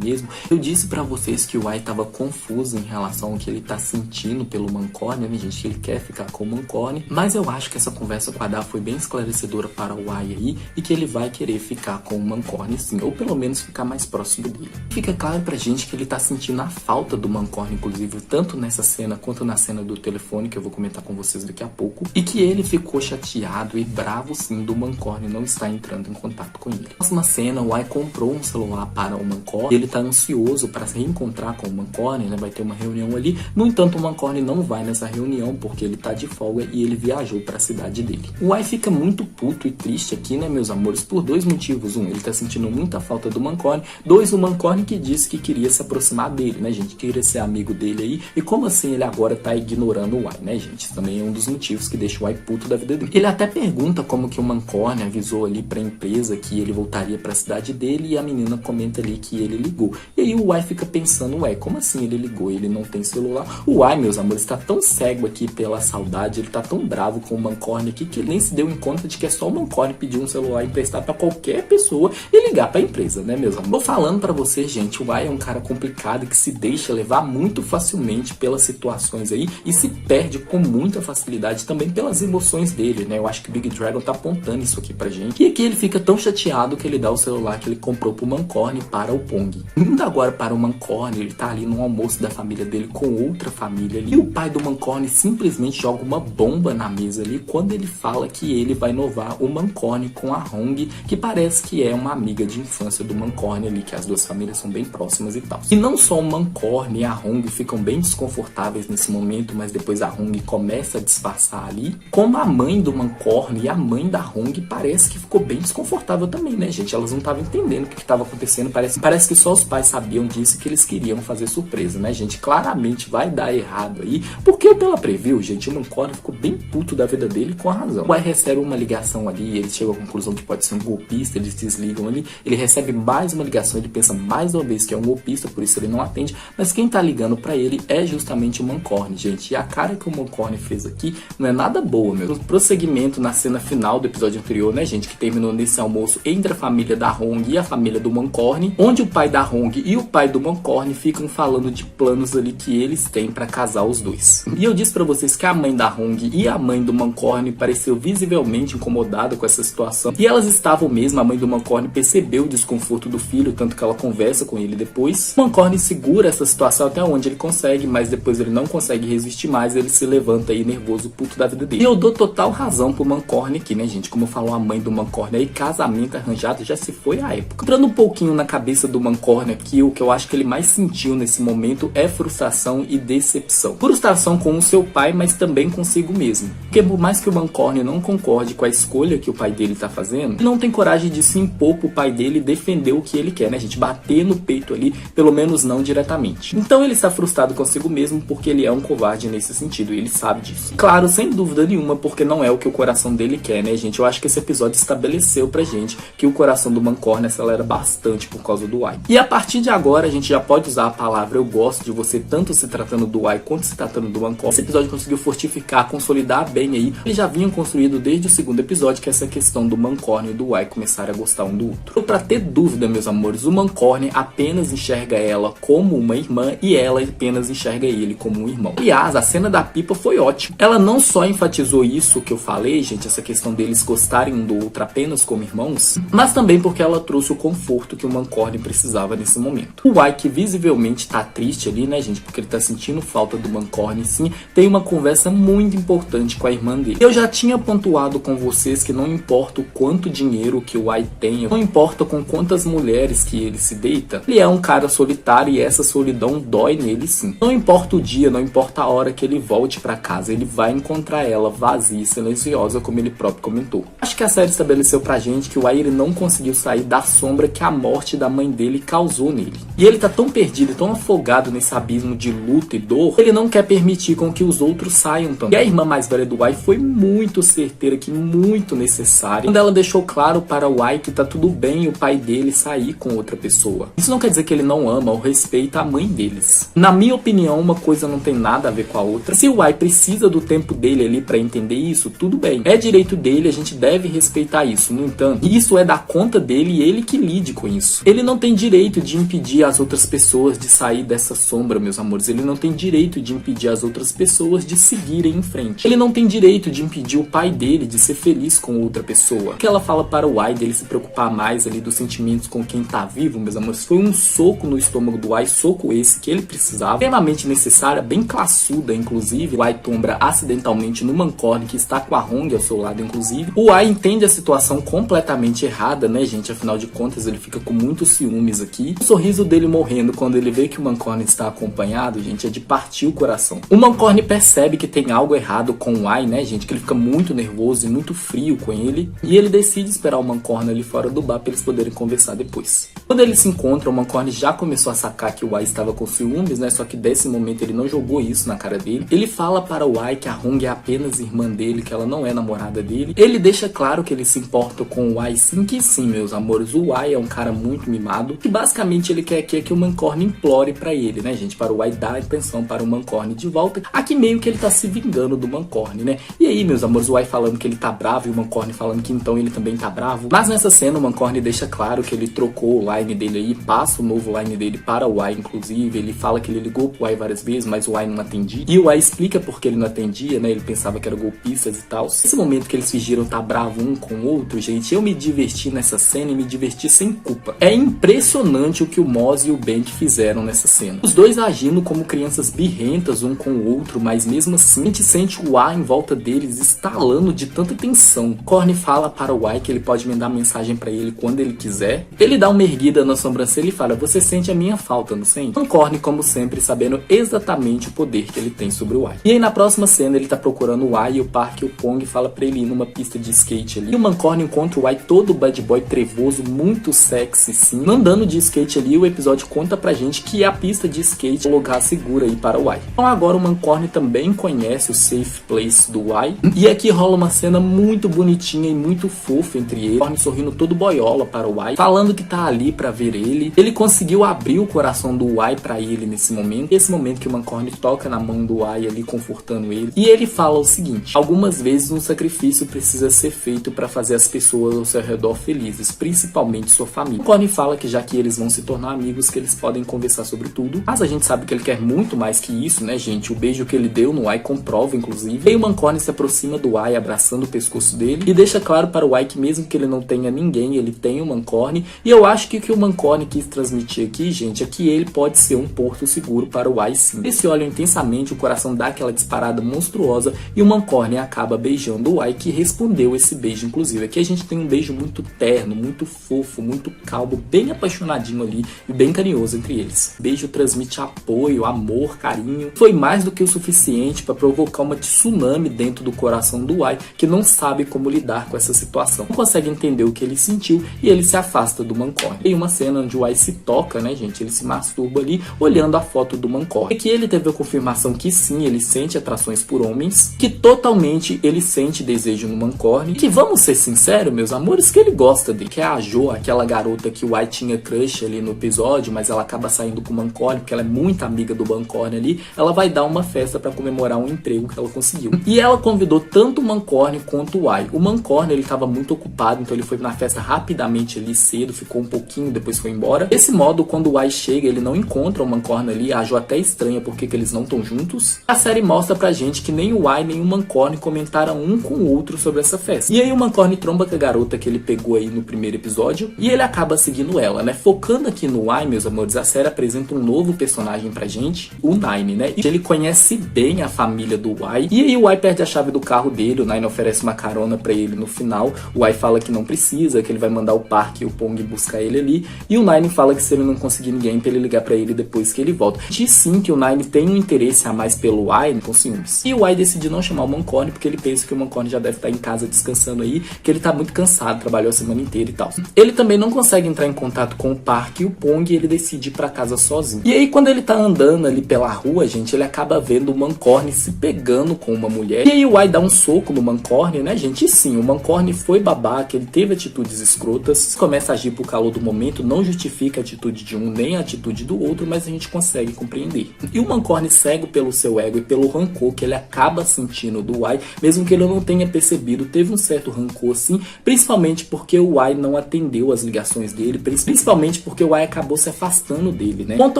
mesmo. Eu disse pra vocês que o Y tava confuso em relação ao que ele tá sentindo pelo Mancorny, né, gente? Ele quer ficar com o Mancorny, mas eu acho que essa conversa com a Dá foi bem esclarecedora para o Y aí e que ele vai querer ficar com o Mancorny sim, ou pelo menos ficar mais próximo dele. Fica claro pra gente que ele tá sentindo a falta do Mancorny, inclusive, tanto nessa cena quanto na cena do telefone, que eu vou comentar com vocês daqui a pouco, e que ele ficou chateado e bravo sim do Mancorny não estar entrando em contato com ele. Na próxima cena, o Y comprou um celular para o Mancorny, ele tá ansioso para se reencontrar com o Mancorny, né? Vai ter uma reunião ali. No entanto, o Mancorny não vai nessa reunião porque ele tá de folga e ele viajou para a cidade dele. O Y fica muito puto e triste aqui, né, meus amores, por dois motivos. Um, ele tá sentindo muita falta do Mancorny. Dois, o Mancorny que disse que queria se aproximar dele, né, gente? Queria ser amigo dele aí. E como assim ele agora tá ignorando o Y, né, gente? Isso também é um dos motivos que deixa o Y puto da vida dele. Ele até pergunta como que o Mancorny avisou ali pra empresa que ele voltaria pra cidade dele e a menina comenta ali que ele ligou. E aí o Y fica pensando, ué, como assim ele ligou? Ele não tem celular? O Y, meus amores, tá tão cego aqui pela saudade, ele tá tão bravo com o Mancorny aqui que ele nem se deu em conta de que é só o Mancorny pedir um celular emprestar pra qualquer pessoa e ligar pra empresa, né, meus amores? Tô falando pra vocês, gente, o Y é um cara complicado que se deixa levar muito facilmente pelas situações aí e se perde com muita facilidade também pelas emoções dele, né? Eu acho que o Big Dragon tá apontando isso aqui pra gente. E aqui ele fica tão chateado que ele dá o celular que ele comprou pro Mancorne para o Pong. Indo agora para o Mancorne, ele tá ali no almoço da família dele com outra família ali. E o pai do Mancorne simplesmente joga uma bomba na mesa ali quando ele fala que ele vai novar o Mancorne com a Hong, que parece que é uma amiga de infância do Mancorne ali, que as duas famílias são bem próximas e tal. E não só o Mancorne e a Hong ficam bem desconfortáveis nesse momento, mas depois a Hong começa a disfarçar ali, como a mãe do Mancorne e a mãe da Hong parece que ficou bem desconfortável também, né, gente? Elas não estavam entendendo o que estava acontecendo, parece que só os pais sabiam disso, que eles queriam fazer surpresa, né, gente? Claramente vai dar errado aí, porque pela preview, gente, o Mancorne ficou bem puto da vida dele com a razão. O Ai recebe uma ligação ali, ele chega à conclusão que pode ser um golpista, eles desligam ali, ele recebe mais uma ligação, ele pensa mais uma vez que é um golpista, por isso ele não atende, mas quem tá ligando pra ele é justamente o Mancorne, gente. E a cara que o Mancorne fez aqui não é nada boa, meu. O prosseguimento na cena final do episódio anterior, né, gente, que terminou nesse almoço entre a família da Hong e a família do Mancorne, onde o pai da Hong e o pai do Mancorne ficam falando de planos ali que eles têm pra casar os dois. E eu disse pra vocês que a mãe da Hong e a mãe do Mancorne pareceu visivelmente incomodada com essa situação. E elas estavam mesmo, a mãe do Mancorne percebeu o desconforto do filho, tanto que ela conversa com ele depois. O Mancorne segura essa situação até onde ele consegue, mas depois ele não consegue resistir mais, ele se levanta aí nervoso, puto da vida dele. E eu dou total razão pro Mancorne aqui, né, gente? Como falou a mãe do Mancorne aí, casamento arranjado já se foi a época. Entrando um pouquinho na cabeça do Mancorne aqui, o que eu acho que ele mais sentiu nesse momento é frustração e decepção. Frustração com o seu pai, mas também consigo mesmo. Porque por mais que o Mancorne não concorde com a escolha que o pai dele tá fazendo, ele não tem coragem de se impor pro pai dele e defender o que ele quer, né, gente? Bater no peito ali, pelo menos não diretamente. Então ele está frustrado consigo mesmo porque ele é um covarde nesse sentido, e ele sabe disso. Claro, sem dúvida nenhuma, porque não é o que o coração dele quer, né, gente? Eu acho que esse episódio estabeleceu pra gente que o coração do Mancorne acelera bastante por causa do Ai. E a partir de agora, a gente já pode usar a palavra eu gosto de você, tanto se tratando do Ai quanto se tratando do Mancorne. Esse episódio conseguiu fortificar, consolidar bem aí. Eles já vinham construído desde o segundo episódio, que é essa questão do Mancorne e do Ai começarem a gostar um do outro. Então, pra ter dúvida, meus amores, o Mancorne apenas enxerga ela como uma irmã e ela apenas enxerga ele como um irmão. Aliás, a cena da pipa foi ótima. Ela não só enfatizou isso que eu falei, gente, essa questão deles gostarem um do outro apenas como irmãos, mas também porque ela trouxe o conforto que o Mancorne precisava nesse momento. O Ai, que visivelmente tá triste ali, né, gente, porque ele tá sentindo falta do Mancorne, sim, tem uma conversa muito importante com a irmã dele. Eu já tinha pontuado com vocês que não importa o quanto dinheiro que o Ai tenha, não importa com quantas mulheres que ele se deita, ele é um cara solitário e essa solidão dói nele, sim. Não importa o dia, não importa a hora que ele volte pra casa, ele vai encontrar ela vazia e silenciosa, como ele próprio comentou. Acho que a série estabeleceu pra gente que o Ai, ele não conseguiu sair da sombra que a morte da mãe dele causou nele. E ele tá tão perdido, tão afogado nesse abismo de luta e dor, ele não quer permitir com que os outros saiam também. E a irmã mais velha do Ai foi muito certeira aqui, muito necessária, quando ela deixou claro para o Ai que tá tudo bem o pai dele sair com outra pessoa. Isso não quer dizer que ele não ama ou respeita a mãe deles. Na minha opinião, uma coisa não tem nada a ver com a outra. Se o Ai precisa do tempo dele ali pra entender isso, tudo bem. É direito dele, a gente deve respeitar isso. No entanto, isso é da conta dele e ele que lide com isso. Ele não tem direito de impedir as outras pessoas de sair dessa sombra, meus amores. Ele não tem direito de impedir as outras pessoas de seguirem em frente. Ele não tem direito de impedir o pai dele de ser feliz com outra pessoa. O que ela fala para o Ai dele se preocupar mais ali dos sentimentos com quem tá vivo, meus amores, foi um soco no estômago do Ai, soco esse que ele precisava, extremamente necessária, bem classuda, inclusive. O Ai tombra acidentalmente no Mancorne, que está com a Hong ao seu lado, inclusive. O Ai entende a situação completamente errada, né, gente? Afinal de contas, ele fica com muitos ciúmes aqui. O sorriso dele morrendo quando ele vê que o Mancorne está acompanhado, gente, é de partir o coração. O Mancorne percebe que tem algo errado com o Ai, né, gente? Que ele fica muito nervoso e muito frio com ele. E ele decide esperar o Mancorne ali fora do bar para eles poderem conversar depois. Quando eles se encontram, o Mancorne já começou a sacar que o Ai estava com ciúmes, né? Só que desse momento ele não jogou isso na cara dele. Ele fala para o Ai que a Hong é apenas irmã dele, que ela não é namorada dele. Ele deixa claro que ele se importa com o Ai, sim, que sim, meus amores. O Ai é um cara muito mimado, que basicamente ele quer que o Mancorne implore pra ele, né, gente? Para o Ai dar atenção para o Mancorne de volta. Aqui meio que ele tá se vingando do Mancorne, né? E aí, meus amores, o Ai falando que ele tá bravo e o Mancorne falando que então ele também tá bravo. Mas nessa cena o Mancorne deixa claro que ele trocou o line dele aí, passa o novo line dele para o Y, inclusive. Ele fala que ele ligou pro Y várias vezes, mas o Y não atendia. E o Y explica por que ele não atendia, né? Ele pensava que era golpistas e tal. Nesse momento que eles fingiram tá bravo um com o outro, gente, eu me diverti nessa cena e me diverti sem culpa. É impressionante o que o Moz e o Bank fizeram nessa cena. Os dois agindo como crianças birrentas um com o outro, mas mesmo assim a gente sente o ar em volta deles estalando de tanta tensão. Corny fala para o Y que ele pode mandar mensagem para ele quando ele quiser. Ele dá uma erguida na sobrancelha e fala: você sente a minha falta, não sente? Corny, como sempre, sabendo exatamente o poder que ele tem sobre o Y. E aí na próxima cena ele tá procurando o Y e o Park e o Pong fala pra ele ir numa pista de skate ali. E o Mancorny encontra o Y todo bad boy trevoso, muito sexy sim, andando de skate ali. O episódio conta pra gente que a pista de skate é um lugar seguro aí para o Y. Então agora o Mancorny também conhece o safe place do Y. E aqui rola uma cena muito bonitinha e muito fofa entre eles. O Corny sorrindo todo boiola para o Y, falando que tá ali pra ver ele. Ele conseguiu abrir o coração do Y pra ele nesse momento. Esse momento que o Mancorny toca na mão do Y ali, confortando ele. E ele fala o seguinte: algumas vezes um sacrifício precisa ser feito para fazer as pessoas ao seu redor felizes, principalmente sua família. O Corny fala que já que eles vão se tornar amigos, que eles podem conversar sobre tudo. Mas a gente sabe que ele quer muito mais que isso, né, gente? O beijo que ele deu no Y comprova, inclusive. E o Mancorny se aproxima do Y, abraçando o pescoço dele, e deixa claro para o Y que mesmo que ele não tenha ninguém, ele tem o Mancorny. E eu acho que o que o Mancorny quis transmitir aqui, gente, é que ele pode ser um porto seguro para o Y, sim. Eles se olham intensamente, o coração dá aquela disparada monstruosa e o Mancorny acaba beijando o Y, que respondeu esse beijo, inclusive. Aqui a gente tem um beijo muito terno, muito fofo, muito calmo, bem apaixonadinho ali e bem carinhoso entre eles. O beijo transmite apoio, amor, carinho. Foi mais do que o suficiente para provocar uma tsunami dentro do coração do Y, que não sabe como lidar com essa situação. Não consegue entender o que ele sentiu e ele se afasta do Mancorny. Tem uma cena onde o Y se toca, né, gente? Ele se masturba ali, olhando a foto do Mancorny. Aqui ele teve a confirmação que sim, ele sente atrações por homens, que totalmente ele sente desejo no Mancorny, que vamos ser sinceros, meus amores, que ele gosta dele, que é a Jo, aquela garota que o Y tinha crush ali no episódio, mas ela acaba saindo com o Mancorny, porque ela é muito amiga do Mancorny ali. Ela vai dar uma festa para comemorar um emprego que ela conseguiu. E ela convidou tanto o Mancorny quanto o Y. O Mancorny, ele tava muito ocupado, então ele foi na festa rapidamente ali cedo, ficou um pouquinho, depois foi embora. Desse modo, quando o Y chega, ele não encontra o Mancorny ali, a Jo até estranha porque que eles não estão juntos. A série mostra pra gente que nem o Y nem o Mancorny comentaram um com o outro sobre essa festa. E aí o Mancorny tromba com a garota que ele pegou aí no primeiro episódio e ele acaba seguindo ela, né? Focando aqui no Y, meus amores, a série apresenta um novo personagem pra gente, o Nine, né? E ele conhece bem a família do Y. E aí o Y perde a chave do carro dele, o Nine oferece uma carona pra ele no final. O Y fala que não precisa, que ele vai mandar o Park e o Pong buscar ele ali. E o Nine fala que se ele não conseguir ninguém, pra ele ligar pra ele depois que ele volta. Diz sim que o Nine tem um interesse a mais pelo Y, com ciúmes. E o Y decide não chamar o Mancorny porque ele pensa que o Mancorny já deve estar em casa descansando aí, que ele tá muito cansado, trabalhou a semana inteira e tal. Ele também não consegue entrar em contato com o Park e o Pong, e ele decide ir pra casa sozinho. E aí quando ele tá andando ali pela rua, gente, ele acaba vendo o Mancorny se pegando com uma mulher. E aí o Y dá um soco no Mancorny, né, gente? E sim, o Mancorny foi babaca, ele teve atitudes escrotas, começa a agir por calor do momento, não justifica a atitude de um nem a atitude do outro, mas a gente consegue compreender. E o Mancorny, cego pelo seu ego e pelo rancor que ele acaba sentindo do Y, mesmo que ele não tenha percebido, teve um certo rancor sim, principalmente porque o Y não atendeu as ligações dele, principalmente porque o Y acabou se afastando dele, né? Quanto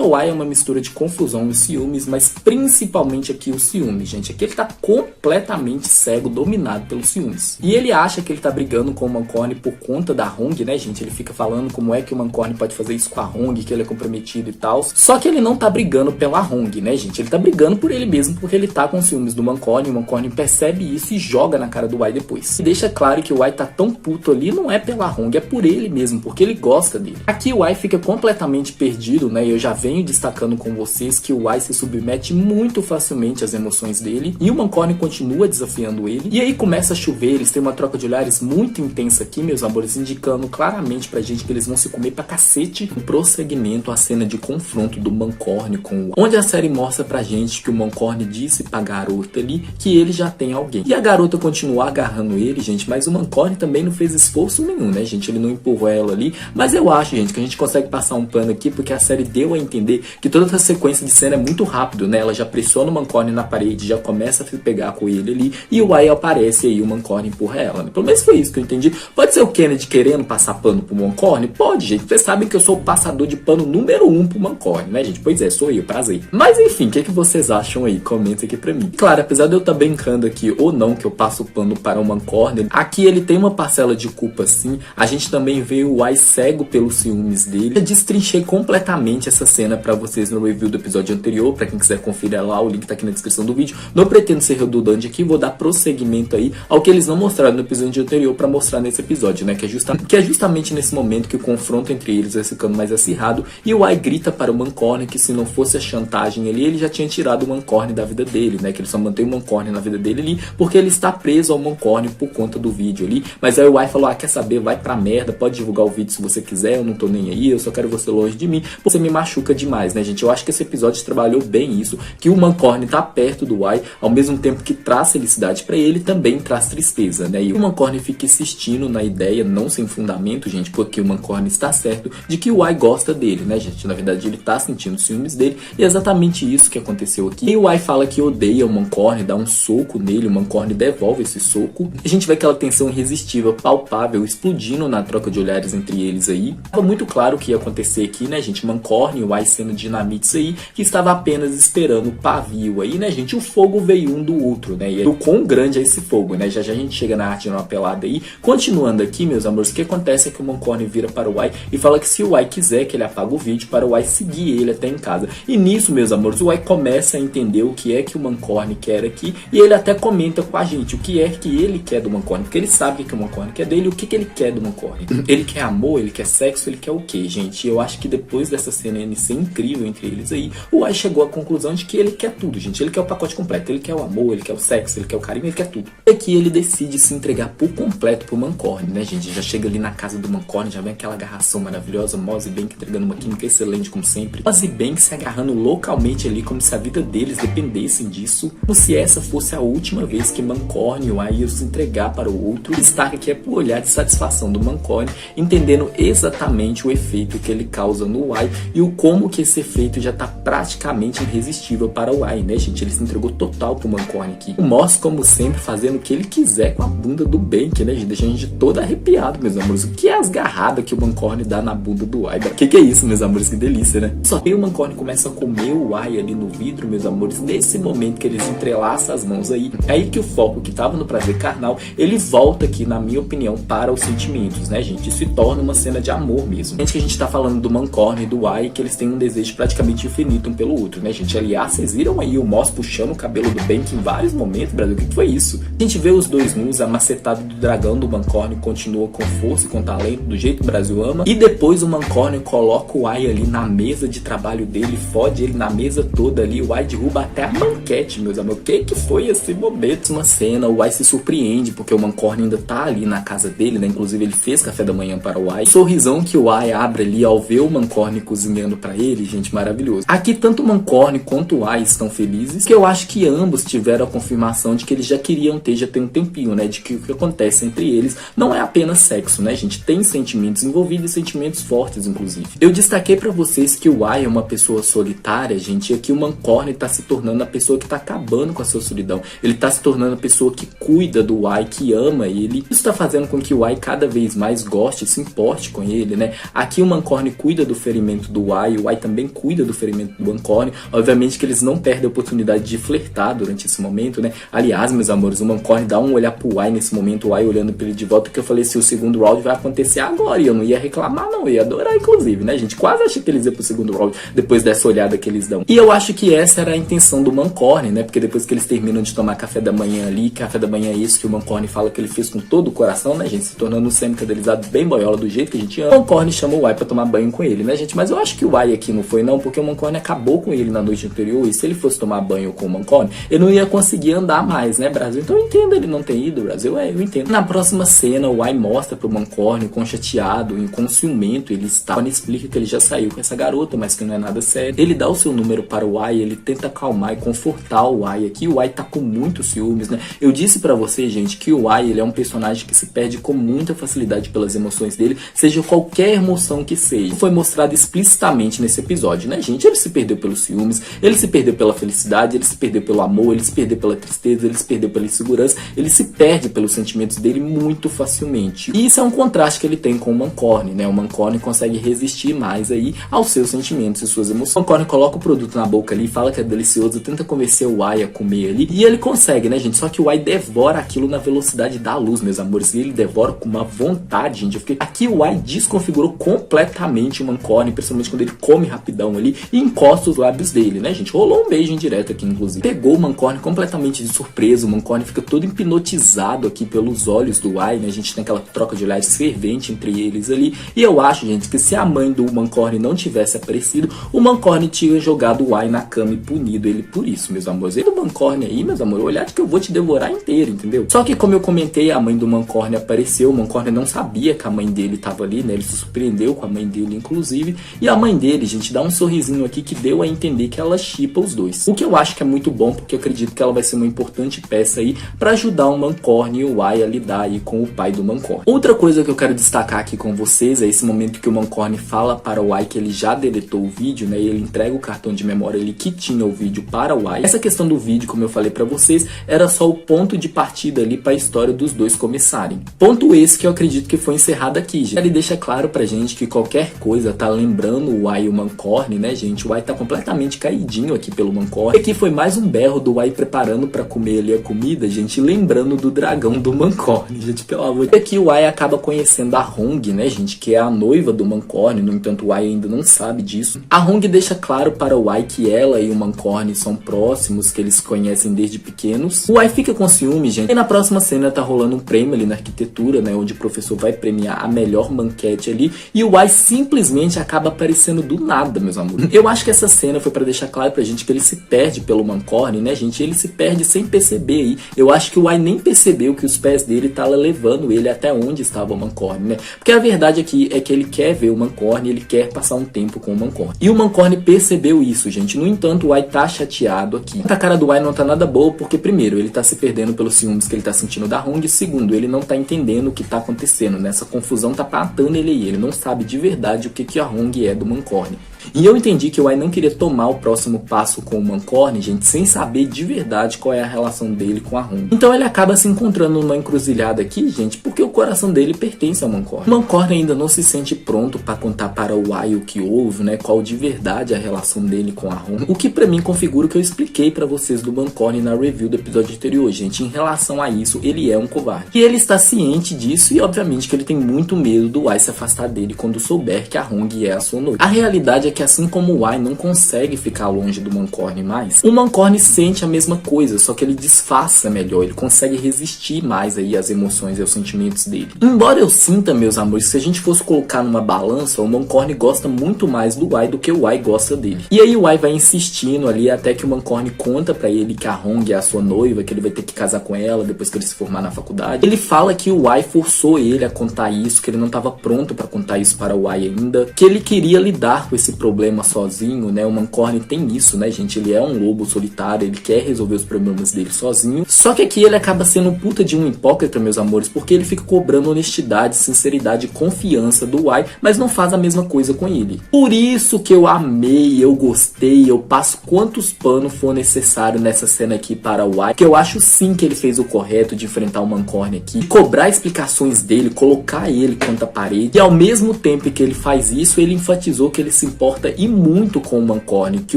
ao Y, é uma mistura de confusão e ciúmes, mas principalmente aqui o ciúme, gente. Aqui ele tá completamente cego, dominado pelos ciúmes. E ele acha que ele tá brigando com o Mancorny por conta da Hong, né, gente? Ele fica falando como é que o Mancorny pode fazer isso com a Hong, que ele é comprometido e tal. Só que ele não tá brigando pela Hong, né, gente? Ele tá brigando por ele mesmo, porque ele tá com ciúmes do Mancorny. O Mancorny percebe isso e joga na cara do Y depois. E deixa claro que o Y tá tão puto ali, não é pela Hong, é por ele mesmo, porque ele gosta dele. Aqui o Y fica completamente perdido, né? Eu já venho destacando com vocês que o Y se submete muito facilmente às emoções dele, e o Mancorny continua desafiando ele. E aí começa a chover, eles têm uma troca de olhares muito intensa aqui, meus amores, indicando claramente pra gente que eles vão se comer pra cacete. No prosseguimento, a cena de confronto do Mancorny com o Y, onde a série mostra pra gente que o Mancorny disse pra garota ali que ele já tem alguém. E a garota continua agarrando ele, gente, mas o Mancorny também não fez esforço nenhum, né, gente? Ele não empurrou ela ali, mas eu acho, gente, que a gente consegue passar um pano aqui, porque a série deu a entender que toda essa sequência de cena é muito rápido, né? Ela já pressiona o Mancorny na parede, já começa a se pegar com ele ali, e o Y aparece e aí o Mancorny empurra ela, né? Pelo menos foi isso que eu entendi. Pode ser o Kennedy querendo passar pano pro Mancorny? Pode, jeito. Vocês sabem que eu sou o passador de pano número 1 pro Mancorny, né, gente? Pois é, sou eu, prazer. Mas enfim, o que vocês acham aí? Comenta aqui pra mim. Claro, apesar de eu estar brincando aqui ou não que eu passo o pano para o Mancorny, aqui ele tem uma parcela de culpa sim. A gente também vê o Wai cego pelos ciúmes dele. Eu destrinchei completamente essa cena pra vocês no review do episódio anterior. Pra quem quiser conferir lá, o link tá aqui na descrição do vídeo. Não pretendo ser redundante aqui, vou dar prosseguimento aí ao que eles não mostraram no episódio anterior pra mostrar nesse episódio, né? Que é justamente nesse momento que o confronto entre eles vai ficando mais acirrado e o Wai grita para o Mancorny que se não fosse a chantagem ali, ele já tinha tirado o Mancorny da vida dele, né? Que ele só mantém o Mancorny na vida dele ali porque ele está preso ao Mancorny por conta do vídeo ali. Mas aí o Wai falou, quer saber? Vai pra merda, pode divulgar o vídeo se você quiser, eu não tô nem aí, eu só quero você longe de mim, porque você me machuca demais, né, gente? Eu acho que esse episódio trabalhou bem isso, que o Mancorny tá perto do Wai, ao mesmo tempo que traz felicidade pra ele, também traz tristeza, né? E o Mancorny fica insistindo na ideia, não sem fundamento, gente, porque o Mancorny está certo de que o Wai gosta dele, né, gente? Na verdade, ele tá sentindo ciúmes dele, e é exatamente isso que aconteceu aqui. E o Wai fala que odeia o Mancorny, dá um soco nele, o Mancorny devolve esse soco, e a gente vê aquela tensão irresistível, palpável, explodindo na troca de olhares entre eles aí. Tava muito claro o que ia acontecer aqui, né, gente? Mancorny e o Wai sendo dinamites aí, que estava apenas esperando o pavio aí, né, gente? O fogo veio um do outro, né? E aí, o quão grande é esse fogo, né? Já a gente chega na arte de uma pelada aí. Continuando aqui, meus amores, o que acontece é que o Mancorny vira para o Wai e fala que se o Wai quiser que ele apague o vídeo, para o Wai seguir ele até em casa. E nisso, meus amores, o Wai começa a entender o que é que o Mancorny quer aqui, e ele até comenta com a gente o que é que ele quer do Mancorny, porque ele sabe o que o Mancorny quer dele, o que ele quer do Mancorny. Ele quer amor, ele quer sexo, ele quer o quê, gente? Eu acho que depois dessa cena ser incrível entre eles aí, o Wai chegou à conclusão de que ele quer tudo, gente. Ele quer o pacote completo, ele quer o amor, ele quer o sexo, ele quer o carinho, ele quer tudo. E aqui ele decide se entregar por completo pro Mancorny, né, gente? Já chega ali na casa do Mancorny, já vem aquela agarração maravilhosa, Moz e Bank entregando uma química excelente como sempre. Moz e Bank se agarrando localmente ali como se a vida deles dependessem disso, como se essa fosse a última vez que Mancorny e o Wai iam se entregar para o outro. O destaque aqui é pro olhar de satisfação do Mancorny, entendendo exatamente o efeito que ele causa no Wai e o como que esse efeito já tá praticamente irresistível para o Wai, né, gente? Ele se entregou total pro Mancorny aqui. O Moz, como sempre, fazendo o que ele quiser com a bunda do Bank, né, gente? Deixa a gente todo arrepiado, meus amores. O que é as garradas que o Mancorny dá na bunda do Wai? Que é isso, meus amores? Que delícia, né? Só que o Mancorny começa a comer o Wai ali no vidro, meus amores. Nesse momento que eles entrelaçam as mãos aí, é aí que o foco que tava no prazer carnal, ele volta aqui, na minha opinião, para os sentimentos, né, gente? Isso se torna uma cena de amor mesmo. Gente, que a gente tá falando do Mancorny e do Wai, que eles têm um desejo praticamente infinito um pelo outro, né, gente? Aliás, vocês viram aí o Moz puxando o cabelo do Bank em vários momentos, Brasil? O que foi isso? A gente vê os dois nus, a macetada do dragão do Mancorny continua com força e com talento, do jeito que o Brasil ama. E depois o Mancorny coloca o Wai ali na mesa de trabalho dele, fode ele na mesa toda ali, o Wai derruba até a banquete, meus amores. O que foi esse momento? Uma cena, o Wai se surpreende, porque o Mancorny ainda tá ali na casa dele, né? Inclusive ele fez café da manhã para o Wai. O sorrisão que o Wai abre ali ao ver o Mancorny cozinhando para ele, gente, maravilhoso. Aqui tanto o Mancorny quanto o Wai estão felizes, que eu acho que ambos tiveram a confirmação de que eles já queriam ter, já tem um tempinho, né? De que o que acontece entre eles não é apenas sexo, né, gente? Tem sentimentos envolvidos e sentimentos fortes, inclusive. Eu destaquei pra vocês que o Wai é uma pessoa solitária, gente, e aqui o Mancorny tá se tornando a pessoa que tá acabando com a sua solidão. Ele tá se tornando a pessoa que cuida do Wai, que ama ele. Isso tá fazendo com que o Wai cada vez mais goste, se importe com ele, né? Aqui o Mancorny cuida do ferimento do Wai, o Wai também cuida do ferimento do Mancorny. Obviamente que eles não perdem a oportunidade de flertar durante esse momento, né? Aliás, meus amores, o Mancorny dá um olhar pro Wai nesse momento, o Wai olhando pra ele de volta, que eu falei, se o segundo round vai acontecer agora, e eu não ia reclamar não, eu ia adorar inclusive, né, gente? Quase achei que eles iam pro segundo round, depois dessa olhada que eles dão. E eu acho que essa era a intenção do Mancorny, né, porque depois que eles terminam de tomar café da manhã ali, café da manhã é isso que o Mancorny fala que ele fez com todo o coração, né, gente, se tornando um semi-cadelizado bem boiola do jeito que a gente ama. O Mancorny chama o Wai pra tomar banho com ele, né, gente? Mas eu acho que o Wai aqui não foi não, porque o Mancorny acabou com ele na noite anterior, e se ele fosse tomar banho com o Mancorny, ele não ia conseguir andar mais, né, Brasil? Então eu entendo ele não ter ido, Brasil, eu entendo. Na próxima cena, o Wai mostra pro Mancorny com chateado e com ciumento ele está. Ele explica que ele já saiu com essa garota, mas que não é nada sério. Ele dá o seu número para o Wai, ele tenta acalmar e confortar o Wai aqui. O Wai tá com muitos ciúmes, né? Eu disse pra você, gente, que o Wai, ele é um personagem que se perde com muita facilidade pelas emoções dele, seja qualquer emoção que seja. Foi mostrado explicitamente nesse episódio, né, gente? Ele se perdeu pelos ciúmes, ele se perdeu pela felicidade, ele se perdeu pelo amor, ele se perdeu pela tristeza, ele se perdeu pela insegurança, ele se perde pelos sentimentos dele muito facilmente. E isso é um contraste que ele tem com o Mancorny, né? O Mancorny consegue resistir mais aí aos seus sentimentos e suas emoções. O Mancorny coloca o produto na boca ali, fala que é delicioso, tenta convencer o Y a comer ali, e ele consegue, né, gente? Só que o Y devora aquilo na velocidade da luz, meus amores, e ele devora com uma vontade, gente. Aqui o Y desconfigurou completamente o Mancorny, principalmente quando ele come rapidão ali e encosta os lábios dele, né, gente? Rolou um beijo indireto aqui, inclusive. Pegou o Mancorny completamente de surpresa, o Mancorny fica todo hipnotizado aqui pelos olhos do Y, né? A gente tem aquela troca de olhares fervente entre eles ali, e eu acho, gente, que se a mãe do Mancorny não tivesse aparecido, o Mancorny tinha jogado o Y na cama e punido ele por isso, meus amores. E do Mancorny aí, meus amores, olhar que eu vou te devorar inteiro, entendeu? Só que, como eu comentei, a mãe do Mancorny apareceu, o Mancorny não sabia que a mãe dele tava ali, né? Ele se surpreendeu com a mãe dele, inclusive, e a mãe dele, gente, dá um sorrisinho aqui que deu a entender que ela shippa os dois. O que eu acho que é muito bom, porque eu acredito que ela vai ser uma importante peça aí pra ajudar o Mancorny e o Y a lidar aí com o pai do Mancorny. Outra coisa que eu quero destacar aqui com vocês é esse momento que o Mancorny fala para o Y que ele já deletou o vídeo, né? E ele entrega o cartão de memória ali que tinha o vídeo para o Y. Essa questão do vídeo, como eu falei pra vocês, era só o ponto de partida ali pra história dos dois começarem. Ponto esse que eu acredito que foi encerrado aqui, gente. Ele deixa claro pra gente que qualquer coisa tá lembrando o Y e o Mancorny, né, gente? O Y tá completamente caidinho aqui pelo Mancorny. E aqui foi mais um berro do Y preparando pra comer ali a comida, gente, lembrando do dragão do Mancorny, gente, pelo amor de Deus. E aqui o Y acaba conhecendo a Hong, né, gente, que é a noiva do Mancorny. No entanto, o Y ainda não sabe disso. A Hong deixa claro para o Y que ela e o Mancorny são próximos, que eles se conhecem desde pequenos. O Y fica com ciúme, gente. E na próxima cena tá rolando um prêmio ali na arquitetura, né, onde o professor vai premiar a melhor manquete ali, e o Y simplesmente acaba aparecendo do nada, meus amores. Eu acho que essa cena foi pra deixar claro pra gente que ele se perde pelo Mancorny, né, gente? Ele se perde sem perceber aí. Eu acho que o Y nem percebeu que os pés dele estavam levando ele até onde estava o Mancorny, né? Porque a verdade aqui é que ele quer ver o Mancorny, ele quer passar um tempo com o Mancorny. E o Mancorny percebeu isso, gente. No entanto, o Y tá chateado aqui. A cara do Y não tá nada boa, porque primeiro, ele tá se perdendo pelos ciúmes que ele tá sentindo da Hong, e segundo, ele não tá entendendo o que tá acontecendo, né? Essa confusão tá matando ele aí. Ele não sabe de verdade o que a Hong é do Mancorny. E eu entendi que o Y não queria tomar o próximo passo com o Mancorny, gente, sem saber de verdade qual é a relação dele com a Hong. Então ele acaba se encontrando numa encruzilhada aqui, gente, porque o coração dele pertence ao Mancorny. O Mancorny ainda não se sente pronto para contar para o Y o que houve, né, qual de verdade é a relação dele com a Hong. O que pra mim configura o que eu expliquei pra vocês do Mancorny na review do episódio anterior, gente. Em relação a isso, ele é um covarde. E ele está ciente disso e obviamente que ele tem muito medo do Y se afastar dele quando souber que a Hong é a sua noiva. A realidade é que assim como o Y não consegue ficar longe do Mancorny mais, o Mancorny sente a mesma coisa, só que ele disfarça melhor, ele consegue resistir mais aí às emoções e aos sentimentos dele. Embora eu sinta, meus amores, se a gente fosse colocar numa balança, o Mancorny gosta muito mais do Y do que o Y gosta dele. E aí o Y vai insistindo ali até que o Mancorny conta pra ele que a Hong é a sua noiva, que ele vai ter que casar com ela depois que ele se formar na faculdade. Ele fala que o Y forçou ele a contar isso, que ele não estava pronto pra contar isso para o Y ainda, que ele queria lidar com esse problema sozinho, né? O Mancorny tem isso, né, gente? Ele é um lobo solitário, ele quer resolver os problemas dele sozinho. Só que aqui ele acaba sendo puta de um hipócrita, meus amores, porque ele fica cobrando honestidade, sinceridade e confiança do Y, mas não faz a mesma coisa com ele. Por isso que eu amei, eu gostei, eu passo quantos panos for necessário nessa cena aqui para o Y, que eu acho sim que ele fez o correto de enfrentar o Mancorny aqui, cobrar explicações dele, colocar ele contra a parede, e ao mesmo tempo que ele faz isso, ele enfatizou que ele se importa e muito com o Mancorny, que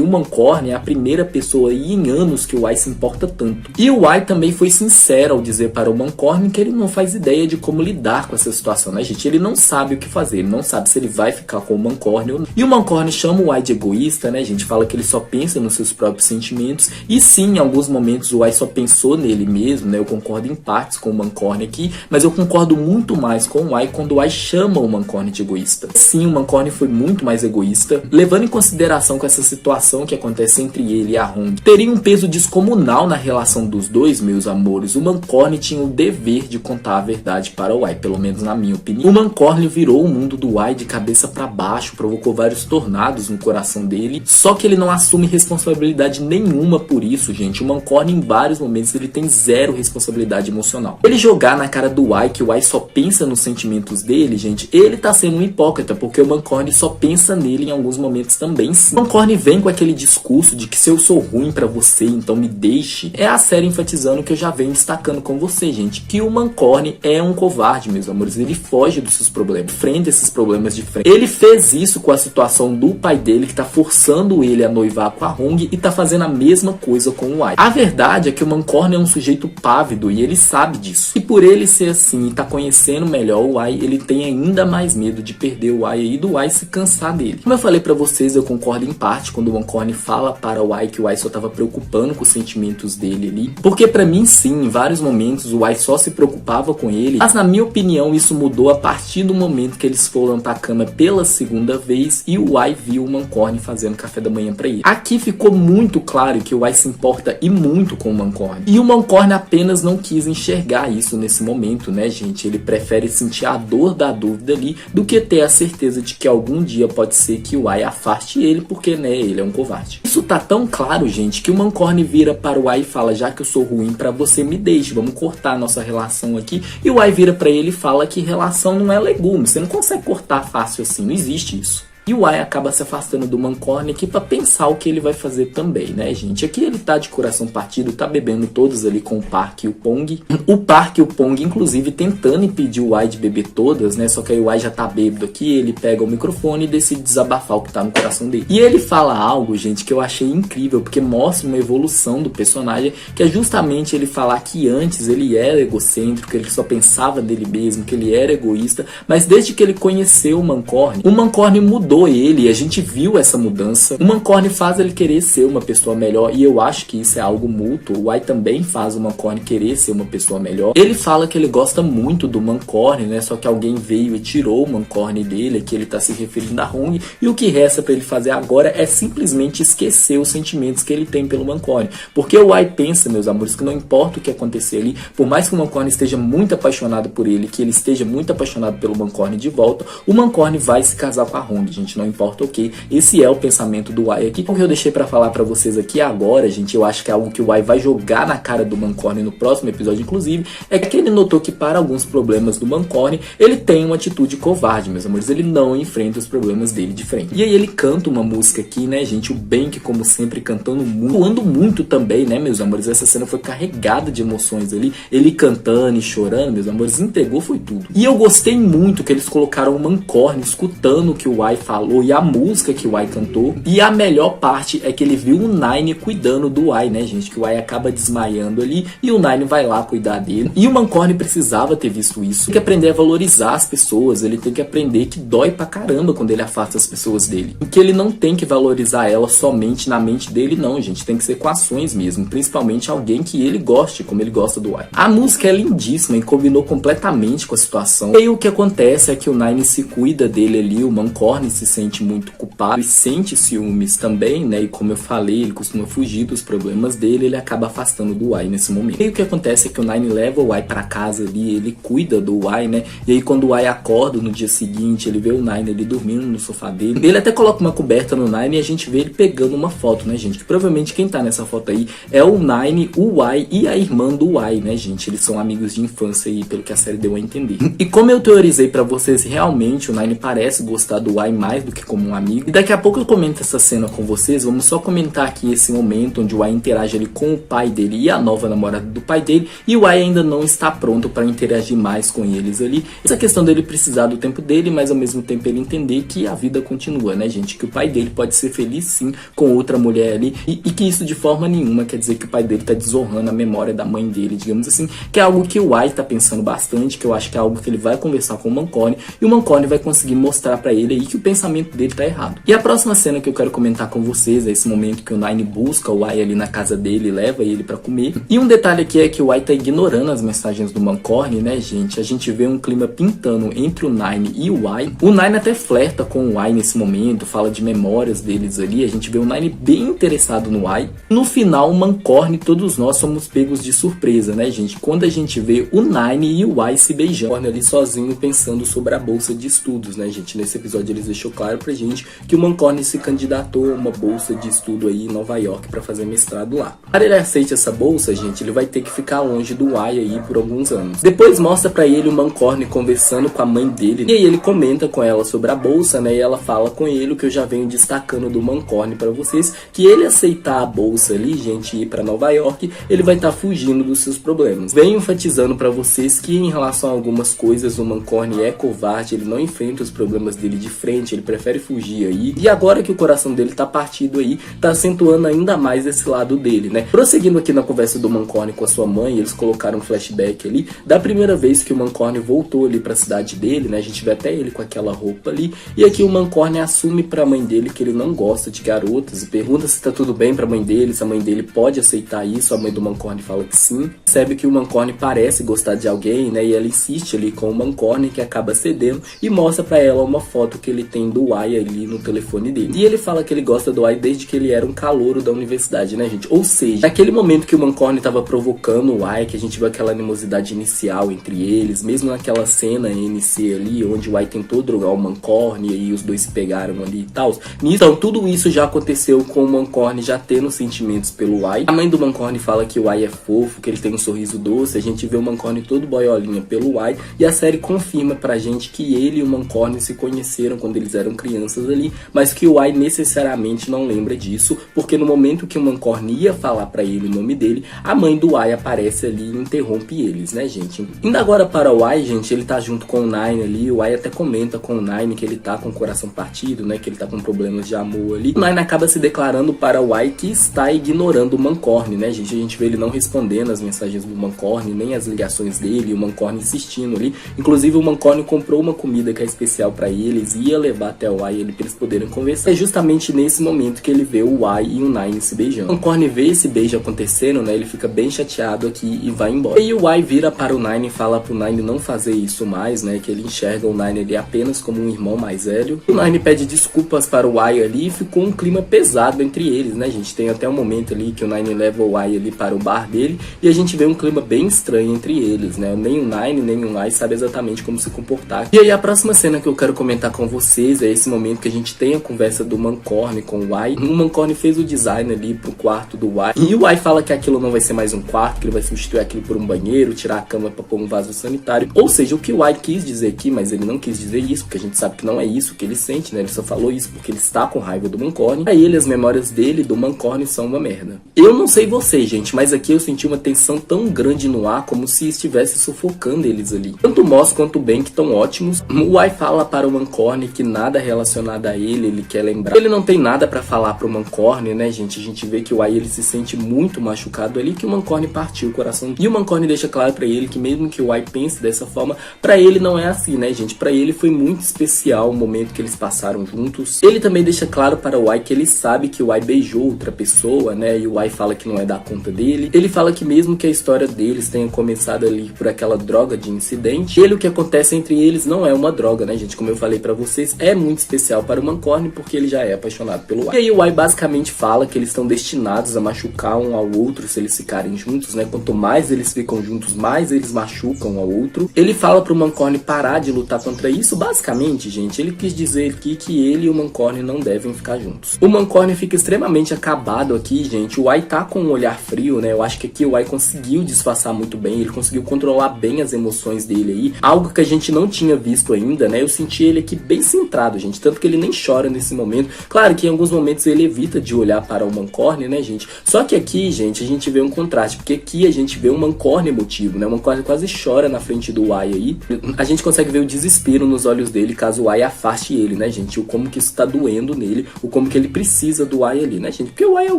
o Mancorny é a primeira pessoa em anos que o Y se importa tanto. E o Y também foi sincero ao dizer para o Mancorny que ele não faz ideia de como lidar com essa situação, né, gente? Ele não sabe o que fazer, ele não sabe se ele vai ficar com o Mancorny ou não. E o Mancorny chama o Y de egoísta, né, gente? Fala que ele só pensa nos seus próprios sentimentos, e sim, em alguns momentos o Y só pensou nele mesmo, né? Eu concordo em partes com o Mancorny aqui, mas eu concordo muito mais com o Y quando o Y chama o Mancorny de egoísta. Sim, o Mancorny foi muito mais egoísta, levando em consideração com essa situação que acontece entre ele e a Hong. Teria um peso descomunal na relação dos dois, meus amores. O Mancorny tinha o dever de contar a verdade para o Y, pelo menos na minha opinião. O Mancorny virou o mundo do Y de cabeça para baixo, provocou vários tornados no coração dele, só que ele não assume responsabilidade nenhuma por isso, gente. O Mancorny em vários momentos ele tem zero responsabilidade emocional. Ele jogar na cara do Y que o Y só pensa nos sentimentos dele, gente, ele tá sendo um hipócrita, porque o Mancorny só pensa nele em alguns alguns momentos também sim. Mancorne vem com aquele discurso de que se eu sou ruim pra você, então me deixe. É a série enfatizando que eu já venho destacando com você, gente, que o Mancorne é um covarde, meus amores. Ele foge dos seus problemas, enfrenta esses problemas de frente. Ele fez isso com a situação do pai dele, que tá forçando ele a noivar com a Hong, e tá fazendo a mesma coisa com o Wai. A verdade é que o Mancorne é um sujeito pávido e ele sabe disso. E por ele ser assim e tá conhecendo melhor o Wai, ele tem ainda mais medo de perder o Wai e do Wai se cansar dele. Como eu falei pra vocês, eu concordo em parte quando o Mancorne fala para o Wai que o Wai só tava preocupando com os sentimentos dele ali. Porque pra mim sim, em vários momentos o Wai só se preocupava com ele. Mas na minha opinião isso mudou a partir do momento que eles foram pra cama pela segunda vez e o Wai viu o Mancorne fazendo café da manhã pra ele. Aqui ficou muito claro que o Wai se importa e muito com o Mancorne. E o Mancorne apenas não quis enxergar isso nesse momento, né, gente? Ele prefere sentir a dor da dúvida ali do que ter a certeza de que algum dia pode ser que o Wai afaste ele, porque, né, ele é um covarde. Isso tá tão claro, gente, que o Mancorne vira para o Wai e fala: já que eu sou ruim pra você, me deixe, vamos cortar a nossa relação aqui. E o Wai vira pra ele e fala que relação não é legume, você não consegue cortar fácil assim, não existe isso. E o Wai acaba se afastando do Mancorne aqui pra pensar o que ele vai fazer também, né, gente? Aqui ele tá de coração partido, tá bebendo todas ali com o Park e o Pong. O Park e o Pong, inclusive, tentando impedir o Wai de beber todas, né? Só que aí o Wai já tá bêbado aqui, ele pega o microfone e decide desabafar o que tá no coração dele. E ele fala algo, gente, que eu achei incrível, porque mostra uma evolução do personagem, que é justamente ele falar que antes ele era egocêntrico, que ele só pensava dele mesmo, que ele era egoísta, mas desde que ele conheceu o Mancorne mudou ele, e a gente viu essa mudança. O Mancorne faz ele querer ser uma pessoa melhor, e eu acho que isso é algo mútuo. O Wai também faz o Mancorne querer ser uma pessoa melhor. Ele fala que ele gosta muito do Mancorne, né? Só que alguém veio e tirou o Mancorne dele, que ele tá se referindo a Hong, e o que resta pra ele fazer agora é simplesmente esquecer os sentimentos que ele tem pelo Mancorne. Porque o Wai pensa, meus amores, que não importa o que acontecer ali, por mais que o Mancorne esteja muito apaixonado por ele, que ele esteja muito apaixonado pelo Mancorne de volta, o Mancorne vai se casar com a Hong, gente. Não importa o que. Esse é o pensamento do Wai aqui. O que eu deixei pra falar pra vocês aqui agora, gente, eu acho que é algo que o Wai vai jogar na cara do Mancorne no próximo episódio, inclusive, é que ele notou que para alguns problemas do Mancorne, ele tem uma atitude covarde, meus amores. Ele não enfrenta os problemas dele de frente. E aí ele canta uma música aqui, né, gente? O Bank, como sempre, cantando muito, voando muito também, né, meus amores? Essa cena foi carregada de emoções ali. Ele cantando e chorando, meus amores, entregou, foi tudo. E eu gostei muito que eles colocaram o Mancorne escutando o que o Wai falou e a música que o Wai cantou. E a melhor parte é que ele viu o Nine cuidando do Wai, né, gente? Que o Wai acaba desmaiando ali e o Nine vai lá cuidar dele. E o Mancorne precisava ter visto isso. Tem que aprender a valorizar as pessoas. Ele tem que aprender que dói pra caramba quando ele afasta as pessoas dele. E que ele não tem que valorizar ela somente na mente dele, não, gente. Tem que ser com ações mesmo. Principalmente alguém que ele goste, como ele gosta do Wai. A música é lindíssima e combinou completamente com a situação. E aí o que acontece é que o Nine se cuida dele ali, o Mancorne se sente muito culpado e sente ciúmes também, né? E como eu falei, ele costuma fugir dos problemas dele, ele acaba afastando do Wai nesse momento. E aí o que acontece é que o Nine leva o Wai pra casa ali, ele cuida do Wai, né? E aí quando o Wai acorda no dia seguinte, ele vê o Nine ali dormindo no sofá dele. Ele até coloca uma coberta no Nine e a gente vê ele pegando uma foto, né, gente? Que provavelmente quem tá nessa foto aí é o Nine, o Wai e a irmã do Wai, né, gente? Eles são amigos de infância aí, pelo que a série deu a entender. E como eu teorizei pra vocês, realmente o Nine parece gostar do Wai mais do que como um amigo. E daqui a pouco eu comento essa cena com vocês. Vamos só comentar aqui esse momento onde o Wai interage ali com o pai dele e a nova namorada do pai dele. E o Wai ainda não está pronto para interagir mais com eles ali. Essa questão dele precisar do tempo dele, mas ao mesmo tempo ele entender que a vida continua, né, gente? Que o pai dele pode ser feliz sim com outra mulher ali. E que isso de forma nenhuma quer dizer que o pai dele tá desonrando a memória da mãe dele, digamos assim. Que é algo que o Wai tá pensando bastante, que eu acho que é algo que ele vai conversar com o Mancorne. E o Mancorne vai conseguir mostrar pra ele aí que o pensamento dele tá errado. E a próxima cena que eu quero comentar com vocês é esse momento que o Nine busca o Wai ali na casa dele e leva ele pra comer. E um detalhe aqui é que o Wai tá ignorando as mensagens do Mancorne, né, gente? A gente vê um clima pintando entre o Nine e o Wai. O Nine até flerta com o Wai nesse momento, fala de memórias deles ali. A gente vê o Nine bem interessado no Wai. No final, o Mancorne, todos nós somos pegos de surpresa, né, gente? Quando a gente vê o Nine e o Wai se beijando ali sozinho, pensando sobre a bolsa de estudos, né, gente? Nesse episódio eles deixou claro pra gente que o Mancorny se candidatou a uma bolsa de estudo aí em Nova York para fazer mestrado lá. Para ele aceitar essa bolsa, gente, ele vai ter que ficar longe do Y aí por alguns anos. Depois mostra pra ele o Mancorny conversando com a mãe dele, e aí ele comenta com ela sobre a bolsa, né, e ela fala com ele o que eu já venho destacando do Mancorny pra vocês, que ele aceitar a bolsa ali, gente, e ir pra Nova York, ele vai estar fugindo dos seus problemas. Venho enfatizando pra vocês que em relação a algumas coisas o Mancorny é covarde, ele não enfrenta os problemas dele de frente, ele prefere fugir aí, e agora que o coração dele tá partido aí, tá acentuando ainda mais esse lado dele, né. Prosseguindo aqui na conversa do Mancorny com a sua mãe, eles colocaram um flashback ali da primeira vez que o Mancorny voltou ali pra cidade dele, né, a gente vê até ele com aquela roupa ali, e aqui o Mancorny assume pra mãe dele que ele não gosta de garotas e pergunta se tá tudo bem pra mãe dele, se a mãe dele pode aceitar isso. A mãe do Mancorny fala que sim. Percebe que o Mancorny parece gostar de alguém, né, e ela insiste ali com o Mancorny, que acaba cedendo e mostra pra ela uma foto que ele tem do Y ali no telefone dele. E ele fala que ele gosta do Y desde que ele era um calouro da universidade, né, gente? Ou seja, naquele momento que o Mancorny tava provocando o Y, que a gente viu aquela animosidade inicial entre eles, mesmo naquela cena NC ali, onde o Y tentou drogar o Mancorny e os dois se pegaram ali e tal. Então, tudo isso já aconteceu com o Mancorny já tendo sentimentos pelo Y. A mãe do Mancorny fala que o Y é fofo, que ele tem um sorriso doce. A gente vê o Mancorny todo boiolinha pelo Y, e a série confirma pra gente que ele e o Mancorny se conheceram quando eles eram crianças ali, mas que o Y necessariamente não lembra disso, porque no momento que o Mancorny ia falar pra ele o nome dele, a mãe do Y aparece ali e interrompe eles, né, gente? Indo agora para o Y, gente, ele tá junto com o Nine ali, o Y até comenta com o Nine que ele tá com o coração partido, né, que ele tá com problemas de amor ali. O Nine acaba se declarando para o Y que está ignorando o Mancorny, né, gente? A gente vê ele não respondendo as mensagens do Mancorny, nem as ligações dele, e o Mancorny insistindo ali. Inclusive o Mancorny comprou uma comida que é especial para eles e ia levar até o Y ele, pra eles poderem conversar. É justamente nesse momento que ele vê o Y e o Nine se beijando. O Mancorny vê esse beijo acontecendo, né, ele fica bem chateado aqui e vai embora. E o Y vira para o Nine e fala pro Nine não fazer isso mais, né, que ele enxerga o Nine ali apenas como um irmão mais velho. O Nine pede desculpas para o Y ali e ficou um clima pesado entre eles, né, gente? Tem até um momento ali que o Nine leva o Y ali para o bar dele e a gente vê um clima bem estranho entre eles, né? Nem o Nine, nem o Y sabe exatamente como se comportar. E aí a próxima cena que eu quero comentar com vocês é esse momento que a gente tem a conversa do Mancorny com o Y. O Mancorny fez o design ali pro quarto do Y e o Y fala que aquilo não vai ser mais um quarto, que ele vai substituir aquilo por um banheiro, tirar a cama para pôr um vaso sanitário. Ou seja, o que o Y quis dizer aqui, mas ele não quis dizer isso, porque a gente sabe que não é isso que ele sente, né? Ele só falou isso porque ele está com raiva do Mancorny. Pra ele, as memórias dele, do Mancorny, são uma merda. Eu não sei vocês, gente, mas aqui eu senti uma tensão tão grande no ar, como se estivesse sufocando eles ali. Tanto o Moss quanto o Ben, que estão ótimos. O Y fala para o Mancorny que nada relacionado a ele quer lembrar. Ele não tem nada pra falar pro Mancorny, né, gente? A gente vê que o Y, ele se sente muito machucado ali, que o Mancorny partiu o coração. E o Mancorny deixa claro pra ele que mesmo que o Y pense dessa forma, pra ele não é assim, né, gente? Pra ele foi muito especial o momento que eles passaram juntos. Ele também deixa claro para o Y que ele sabe que o Y beijou outra pessoa, né? E o Y fala que não é da conta dele. Ele fala que mesmo que a história deles tenha começado ali por aquela droga de incidente, o que acontece entre eles não é uma droga, né, gente? Como eu falei pra vocês, é muito especial para o Mancorny porque ele já é apaixonado pelo Y. E aí o Y basicamente fala que eles estão destinados a machucar um ao outro se eles ficarem juntos, né? Quanto mais eles ficam juntos, mais eles machucam um ao outro. Ele fala pro Mancorny parar de lutar contra isso. Basicamente, gente, ele quis dizer aqui que ele e o Mancorny não devem ficar juntos. O Mancorny fica extremamente acabado aqui, gente. O Y tá com um olhar frio, né? Eu acho que aqui o Y conseguiu disfarçar muito bem, ele conseguiu controlar bem as emoções dele aí, algo que a gente não tinha visto ainda, né? Eu senti ele aqui bem centrado, gente, tanto que ele nem chora nesse momento. Claro que em alguns momentos ele evita de olhar para o Mancorny, né, gente? Só que aqui, gente, a gente vê um contraste, porque aqui a gente vê um Mancorny emotivo, né? O Mancorny quase chora na frente do Y aí. A gente consegue ver o desespero nos olhos dele caso o Y afaste ele, né, gente? O como que isso tá doendo nele, o como que ele precisa do Y ali, né, gente? Porque o Y é o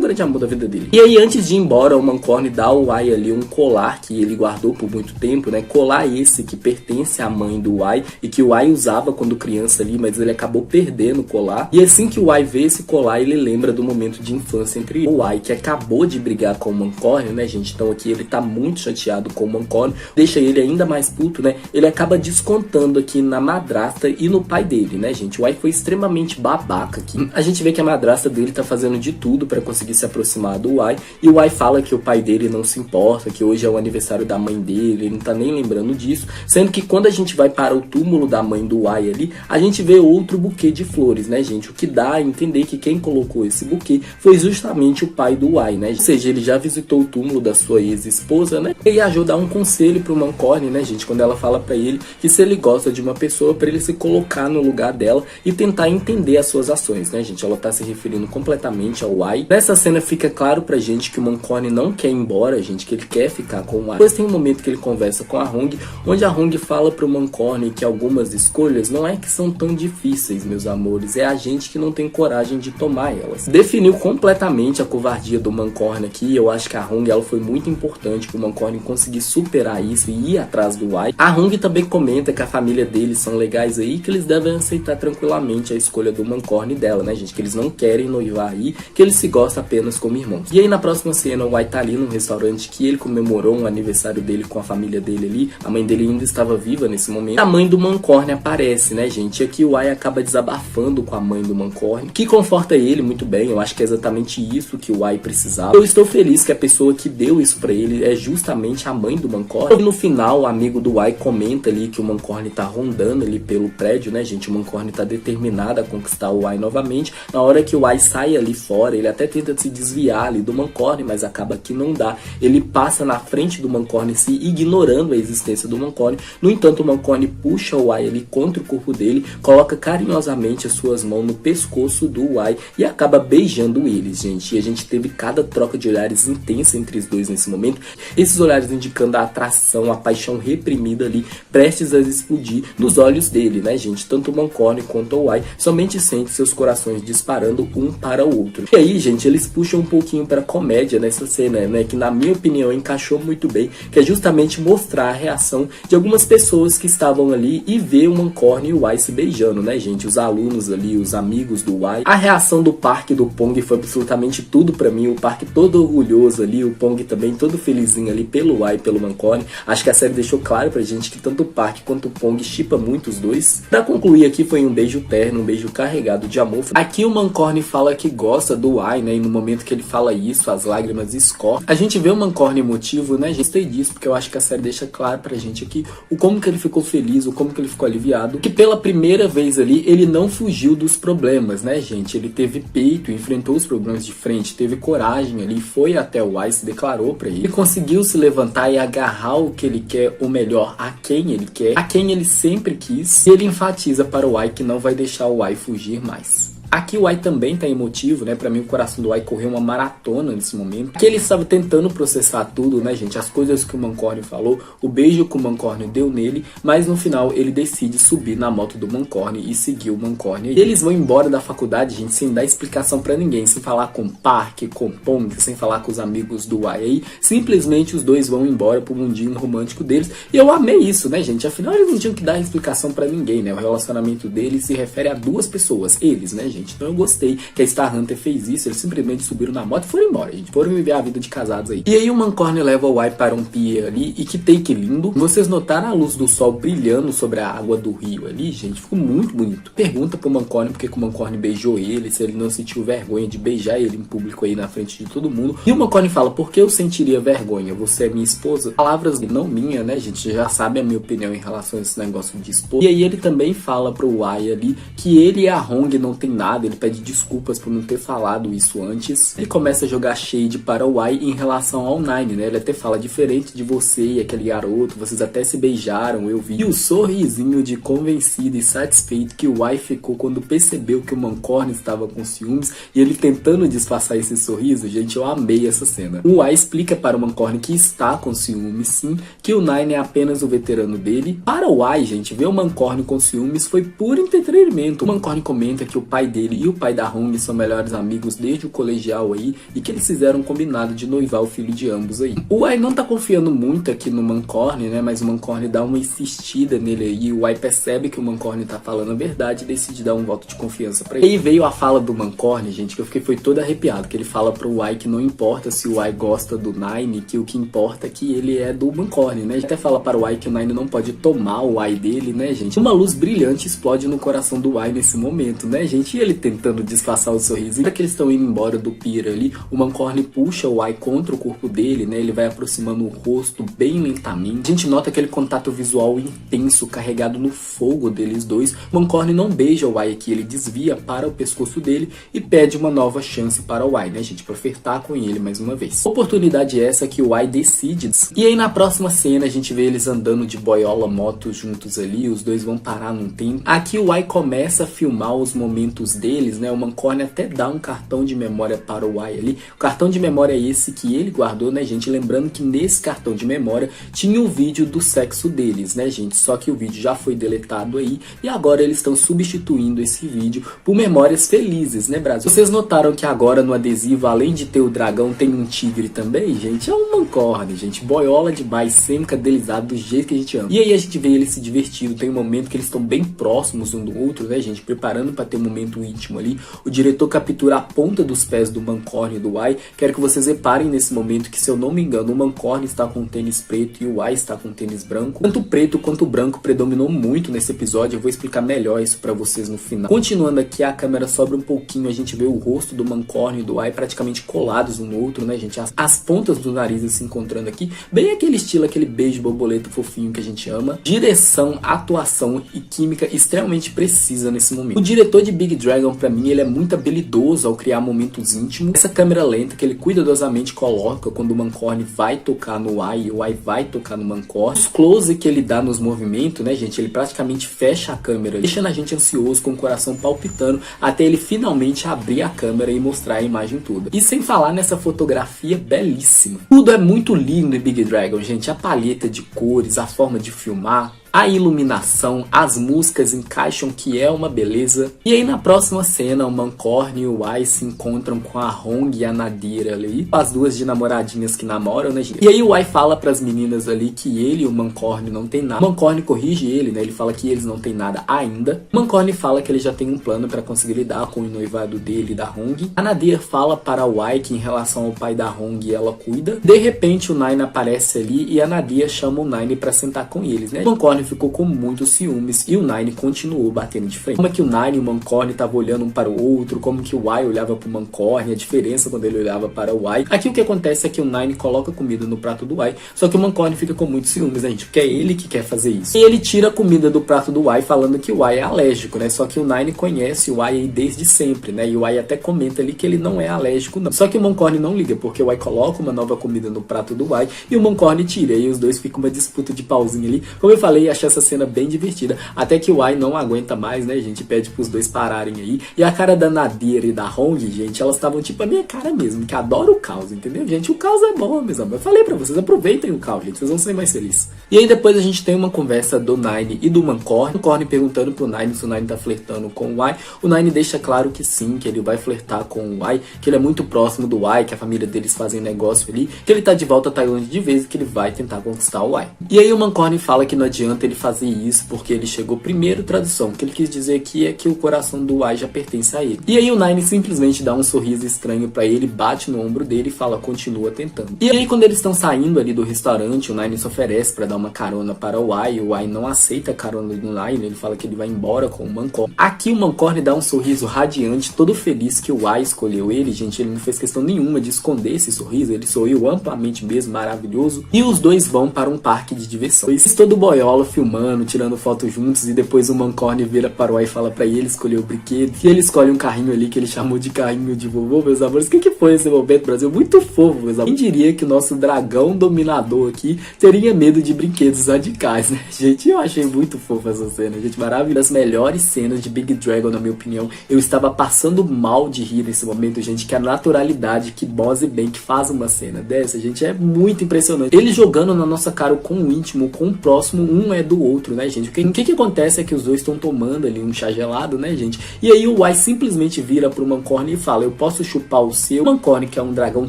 grande amor da vida dele. E aí, antes de ir embora, o Mancorny dá ao Y ali um colar que ele guardou por muito tempo, né? Colar esse que pertence à mãe do Y e que o Y usava quando criança ali, mas ele acabou perdendo o colar. E assim que o Y vê esse colar, ele lembra do momento de infância entre o Y, que acabou de brigar com o Mancorny, né, gente? Então aqui ele tá muito chateado com o Mancorny, deixa ele ainda mais puto, né? Ele acaba descontando aqui na madrasta e no pai dele, né, gente? O Y foi extremamente babaca aqui. A gente vê que a madrasta dele tá fazendo de tudo pra conseguir se aproximar do Y, e o Y fala que o pai dele não se importa, que hoje é o aniversário da mãe dele, ele não tá nem lembrando disso, sendo que quando a gente vai para o túmulo da mãe do Y ali, a gente vê outro buquê de flores, né, gente? O que dá a entender que quem colocou esse buquê foi justamente o pai do Y, né? Ou seja, ele já visitou o túmulo da sua ex-esposa, né? E ajuda a dar um conselho pro Mancorny, né, gente? Quando ela fala pra ele que se ele gosta de uma pessoa, pra ele se colocar no lugar dela e tentar entender as suas ações, né, gente? Ela tá se referindo completamente ao Y. Nessa cena fica claro pra gente que o Mancorny não quer ir embora, gente, que ele quer ficar com o Y. Depois tem um momento que ele conversa com a Hong, onde a Hong fala pro Mancorny que algumas escolhas não é que são tão difíceis, meus amores, é a gente que não tem coragem de tomar elas. Definiu completamente a covardia do Mancorny aqui. Eu acho que a Hong, ela foi muito importante pro Mancorny conseguir superar isso e ir atrás do Y. A Hong também comenta que a família deles são legais aí, que eles devem aceitar tranquilamente a escolha do Mancorny dela, né, gente? Que eles não querem noivar aí, que eles se gostam apenas como irmãos. E aí na próxima cena o Y tá ali num restaurante que ele comemorou um aniversário dele com a família dele ali. A mãe dele ainda estava viva nesse momento. A mãe do Mancorny aparece, né, gente? E aqui o Y acaba desabafando com a mãe do Mancorny, que conforta ele muito bem. Eu acho que é exatamente isso que o Y precisava. Eu estou feliz que a pessoa que deu isso pra ele é justamente a mãe do Mancorny. E no final, o amigo do Y comenta ali que o Mancorny tá rondando ali pelo prédio, né, gente? O Mancorny tá determinado a conquistar o Y novamente. Na hora que o Y sai ali fora, ele até tenta se desviar ali do Mancorny, mas acaba que não dá. Ele passa na frente do Mancorny, se ignorando a existência do Mancorny. No entanto, o Mancorny puxa o Y ali contra o corpo dele, coloca carinhosamente as suas mãos no pescoço do Y e acaba beijando eles, gente. E a gente teve cada troca de olhares intensa entre os dois nesse momento. Esses olhares indicando a atração, a paixão reprimida ali, prestes a explodir nos olhos dele, né, gente? Tanto o Mancorny quanto o Y somente sente seus corações disparando um para o outro. E aí, gente, eles puxam um pouquinho para comédia nessa cena, né, que na minha opinião encaixou muito bem, que é justamente mostrar a reação de algumas pessoas que estavam ali e ver o Mancorny e o Y se beijando, né, gente? Os alunos ali, os amigos do Y. A reação do parque do Pong foi absolutamente tudo pra mim. O parque todo orgulhoso ali, o Pong também todo felizinho ali pelo Y e pelo Mancorny. Acho que a série deixou claro pra gente que tanto o parque quanto o Pong shippa muito os dois. Pra concluir aqui, foi um beijo terno, um beijo carregado de amor. Aqui o Mancorny fala que gosta do Y, né, e no momento que ele fala isso, as lágrimas escorrem. A gente vê o Mancorny emotivo, né, gente? Gostei disso, porque eu acho que a série deixa claro pra gente aqui o como que ele ficou feliz, o como que ele ficou aliviado, que pela primeira vez ali, ele não fugiu dos problemas, né, gente? Ele teve peito, enfrentou os problemas de frente, teve coragem ali, foi até o Y, se declarou pra ele, conseguiu se levantar e agarrar o que ele quer, ou melhor, a quem ele quer, a quem ele sempre quis, e ele enfatiza para o Y que não vai deixar o Y fugir mais. Aqui o Y também tá emotivo, né? Pra mim o coração do Y correu uma maratona nesse momento. Aqui ele estava tentando processar tudo, né, gente? As coisas que o Mancorny falou, o beijo que o Mancorny deu nele, mas no final ele decide subir na moto do Mancorny e seguir o Mancorny. E eles vão embora da faculdade, gente, sem dar explicação pra ninguém, sem falar com o Park, com o Pong, sem falar com os amigos do Y aí. Simplesmente os dois vão embora pro mundinho romântico deles. E eu amei isso, né, gente? Afinal eles não tinham que dar explicação pra ninguém, né? O relacionamento deles se refere a duas pessoas, eles, né, gente? Então eu gostei que a Star Hunter fez isso. Eles simplesmente subiram na moto e foram embora, gente. Foram viver a vida de casados aí. E aí o Mancorny leva o Y para um pier ali. E que take lindo. Vocês notaram a luz do sol brilhando sobre a água do rio ali, gente? Ficou muito bonito. Pergunta pro Mancorny porque que o Mancorny beijou ele, se ele não sentiu vergonha de beijar ele em público aí na frente de todo mundo. E o Mancorny fala, por que eu sentiria vergonha? Você é minha esposa? Palavras não minha, né, gente? Já sabe a minha opinião em relação a esse negócio de esposa. E aí ele também fala pro Y ali que ele e a Hong não tem nada. Ele pede desculpas por não ter falado isso antes. Ele começa a jogar shade para o Y em relação ao Nine, né? Ele até fala, diferente de você e aquele garoto, vocês até se beijaram, eu vi. E o sorrisinho de convencido e satisfeito que o Y ficou quando percebeu que o Mancorny estava com ciúmes e ele tentando disfarçar esse sorriso, gente, eu amei essa cena. O Y explica para o Mancorny que está com ciúmes, sim, que o Nine é apenas o veterano dele. Para o Y, gente, ver o Mancorny com ciúmes foi puro entretenimento. O Mancorny comenta que o pai dele e o pai da Hong são melhores amigos desde o colegial aí e que eles fizeram um combinado de noivar o filho de ambos aí. O Y não tá confiando muito aqui no Mancorny, né, mas o Mancorny dá uma insistida nele aí. O Y percebe que o Mancorny tá falando a verdade e decide dar um voto de confiança pra ele. E aí veio a fala do Mancorny, gente, que eu fiquei foi todo arrepiado, que ele fala pro Y que não importa se o Y gosta do Nine, que o que importa é que ele é do Mancorny, né? Até fala para o Y que o Nine não pode tomar o Y dele, né, gente? Uma luz brilhante explode no coração do Y nesse momento, né, gente? E ele ele tentando disfarçar o sorriso. E para que eles estão indo embora do pier ali, o Mancorne puxa o Y contra o corpo dele, né? Ele vai aproximando o rosto bem lentamente. A gente nota aquele contato visual intenso, carregado no fogo deles dois. O Mancorne não beija o Y aqui, ele desvia para o pescoço dele e pede uma nova chance para o Y, né, gente? Pra flertar com ele mais uma vez. Oportunidade essa que o Y decide. E aí na próxima cena a gente vê eles andando de boiola moto juntos ali, os dois vão parar num tempo. Aqui o Y começa a filmar os momentos deles, né? O Mancorne até dá um cartão de memória para o Y ali. O cartão de memória é esse que ele guardou, né, gente? Lembrando que nesse cartão de memória tinha o vídeo do sexo deles, né, gente? Só que o vídeo já foi deletado aí e agora eles estão substituindo esse vídeo por memórias felizes, né, Brasil? Vocês notaram que agora no adesivo, além de ter o dragão, tem um tigre também, gente? É um Mancorne, gente. Boiola demais, semi-cadelizado do jeito que a gente ama. E aí a gente vê eles se divertindo. Tem um momento que eles estão bem próximos um do outro, né, gente? Preparando para ter um momento íntimo ali. O diretor captura a ponta dos pés do Mancorne e do Y. Quero que vocês reparem nesse momento que, se eu não me engano, o Mancorne está com tênis preto e o Y está com tênis branco. Tanto o preto quanto o branco predominou muito nesse episódio. Eu vou explicar melhor isso para vocês no final. Continuando aqui, a câmera sobe um pouquinho. A gente vê o rosto do Mancorne e do Y praticamente colados um no outro, né, gente? As pontas do nariz se encontrando aqui. Bem aquele estilo, aquele beijo borboleta fofinho que a gente ama. Direção, atuação e química extremamente precisa nesse momento. O diretor de Big Dragon, pra mim, ele é muito habilidoso ao criar momentos íntimos. Essa câmera lenta que ele cuidadosamente coloca quando o Mancorne vai tocar no Y e o Y vai tocar no Mancorne. Os close que ele dá nos movimentos, né, gente? Ele praticamente fecha a câmera, deixando a gente ansioso, com o coração palpitando, até ele finalmente abrir a câmera e mostrar a imagem toda. E sem falar nessa fotografia belíssima. Tudo é muito lindo em Big Dragon, gente. A paleta de cores, a forma de filmar, a iluminação, as músicas encaixam, que é uma beleza. E aí na próxima cena, o Mancorne e o Y se encontram com a Hong e a Nadira ali, as duas de namoradinhas que namoram, né, gente? E aí o Y fala pras meninas ali que ele e o Mancorne não tem nada. O Mancorne corrige ele, né? Ele fala que eles não tem nada ainda. O Mancorne fala que ele já tem um plano para conseguir lidar com o noivado dele e da Hong. A Nadira fala para o Y que em relação ao pai da Hong ela cuida. De repente o Nine aparece ali e a Nadira chama o Nine para sentar com eles, né? O Mancorne ficou com muitos ciúmes e o Nine continuou batendo de frente. Como é que o Nine e o Mancorne estavam olhando um para o outro, como que o Y olhava para o Mancorne, a diferença quando ele olhava para o Y. Aqui o que acontece é que o Nine coloca comida no prato do Y, só que o Mancorne fica com muitos ciúmes, né, gente? Porque é ele que quer fazer isso. E ele tira a comida do prato do Y falando que o Y é alérgico, né? Só que o Nine conhece o Y aí desde sempre, né? E o Y até comenta ali que ele não é alérgico, não. Só que o Mancorne não liga, porque o Y coloca uma nova comida no prato do Y e o Mancorne tira. E aí os dois ficam uma disputa de pauzinho ali. Como eu falei, achei essa cena bem divertida. Até que o Y não aguenta mais, né, gente? Pede pros dois pararem aí. E a cara da Nadira e da Hong, gente, elas estavam tipo a minha cara mesmo, que adora o caos, entendeu, gente? O caos é bom, meus amores. Eu falei pra vocês, aproveitem o caos, gente. Vocês vão ser mais felizes. E aí depois a gente tem uma conversa do Nine e do Mancorne. O Mancorne perguntando pro Nine se o Nine tá flertando com o Y. O Nine deixa claro que sim, que ele vai flertar com o Y, que ele é muito próximo do Y, que a família deles fazem negócio ali, que ele tá de volta a Tailândia de vez e que ele vai tentar conquistar o Y. E aí o Mancorne fala que não adianta ele fazer isso porque ele chegou primeiro. Tradução, o que ele quis dizer aqui é que o coração do Y já pertence a ele. E aí o Nine simplesmente dá um sorriso estranho pra ele, bate no ombro dele e fala, continua tentando. E aí quando eles estão saindo ali do restaurante, o Nine se oferece pra dar uma carona para o Y não aceita a carona do Nine, ele fala que ele vai embora com o Mancorne. Aqui o Mancorne dá um sorriso radiante, todo feliz que o Y escolheu ele, gente. Ele não fez questão nenhuma de esconder esse sorriso, ele sorriu amplamente mesmo, maravilhoso. E os dois vão para um parque de diversões, todo boiola filmando, tirando foto juntos, e depois o Mancorne vira para o Y e fala pra ele escolher o brinquedo, e ele escolhe um carrinho ali que ele chamou de carrinho de vovô, meus amores. O que foi esse momento, Brasil? Muito fofo, meus amores. Quem diria que o nosso dragão dominador aqui teria medo de brinquedos radicais, né, gente? Eu achei muito fofo essa cena, gente, maravilhosa. Das melhores cenas de Big Dragon, na minha opinião. Eu estava passando mal de rir nesse momento, gente, que a naturalidade que Boss Bank faz uma cena dessa, gente, é muito impressionante. Ele jogando na nossa cara com o íntimo, com o próximo, um é do outro, né, gente? O que acontece é que os dois estão tomando ali um chá gelado, né, gente? E aí o Y simplesmente vira pro Mancorne e fala, eu posso chupar o seu. O Mancorne, que é um dragão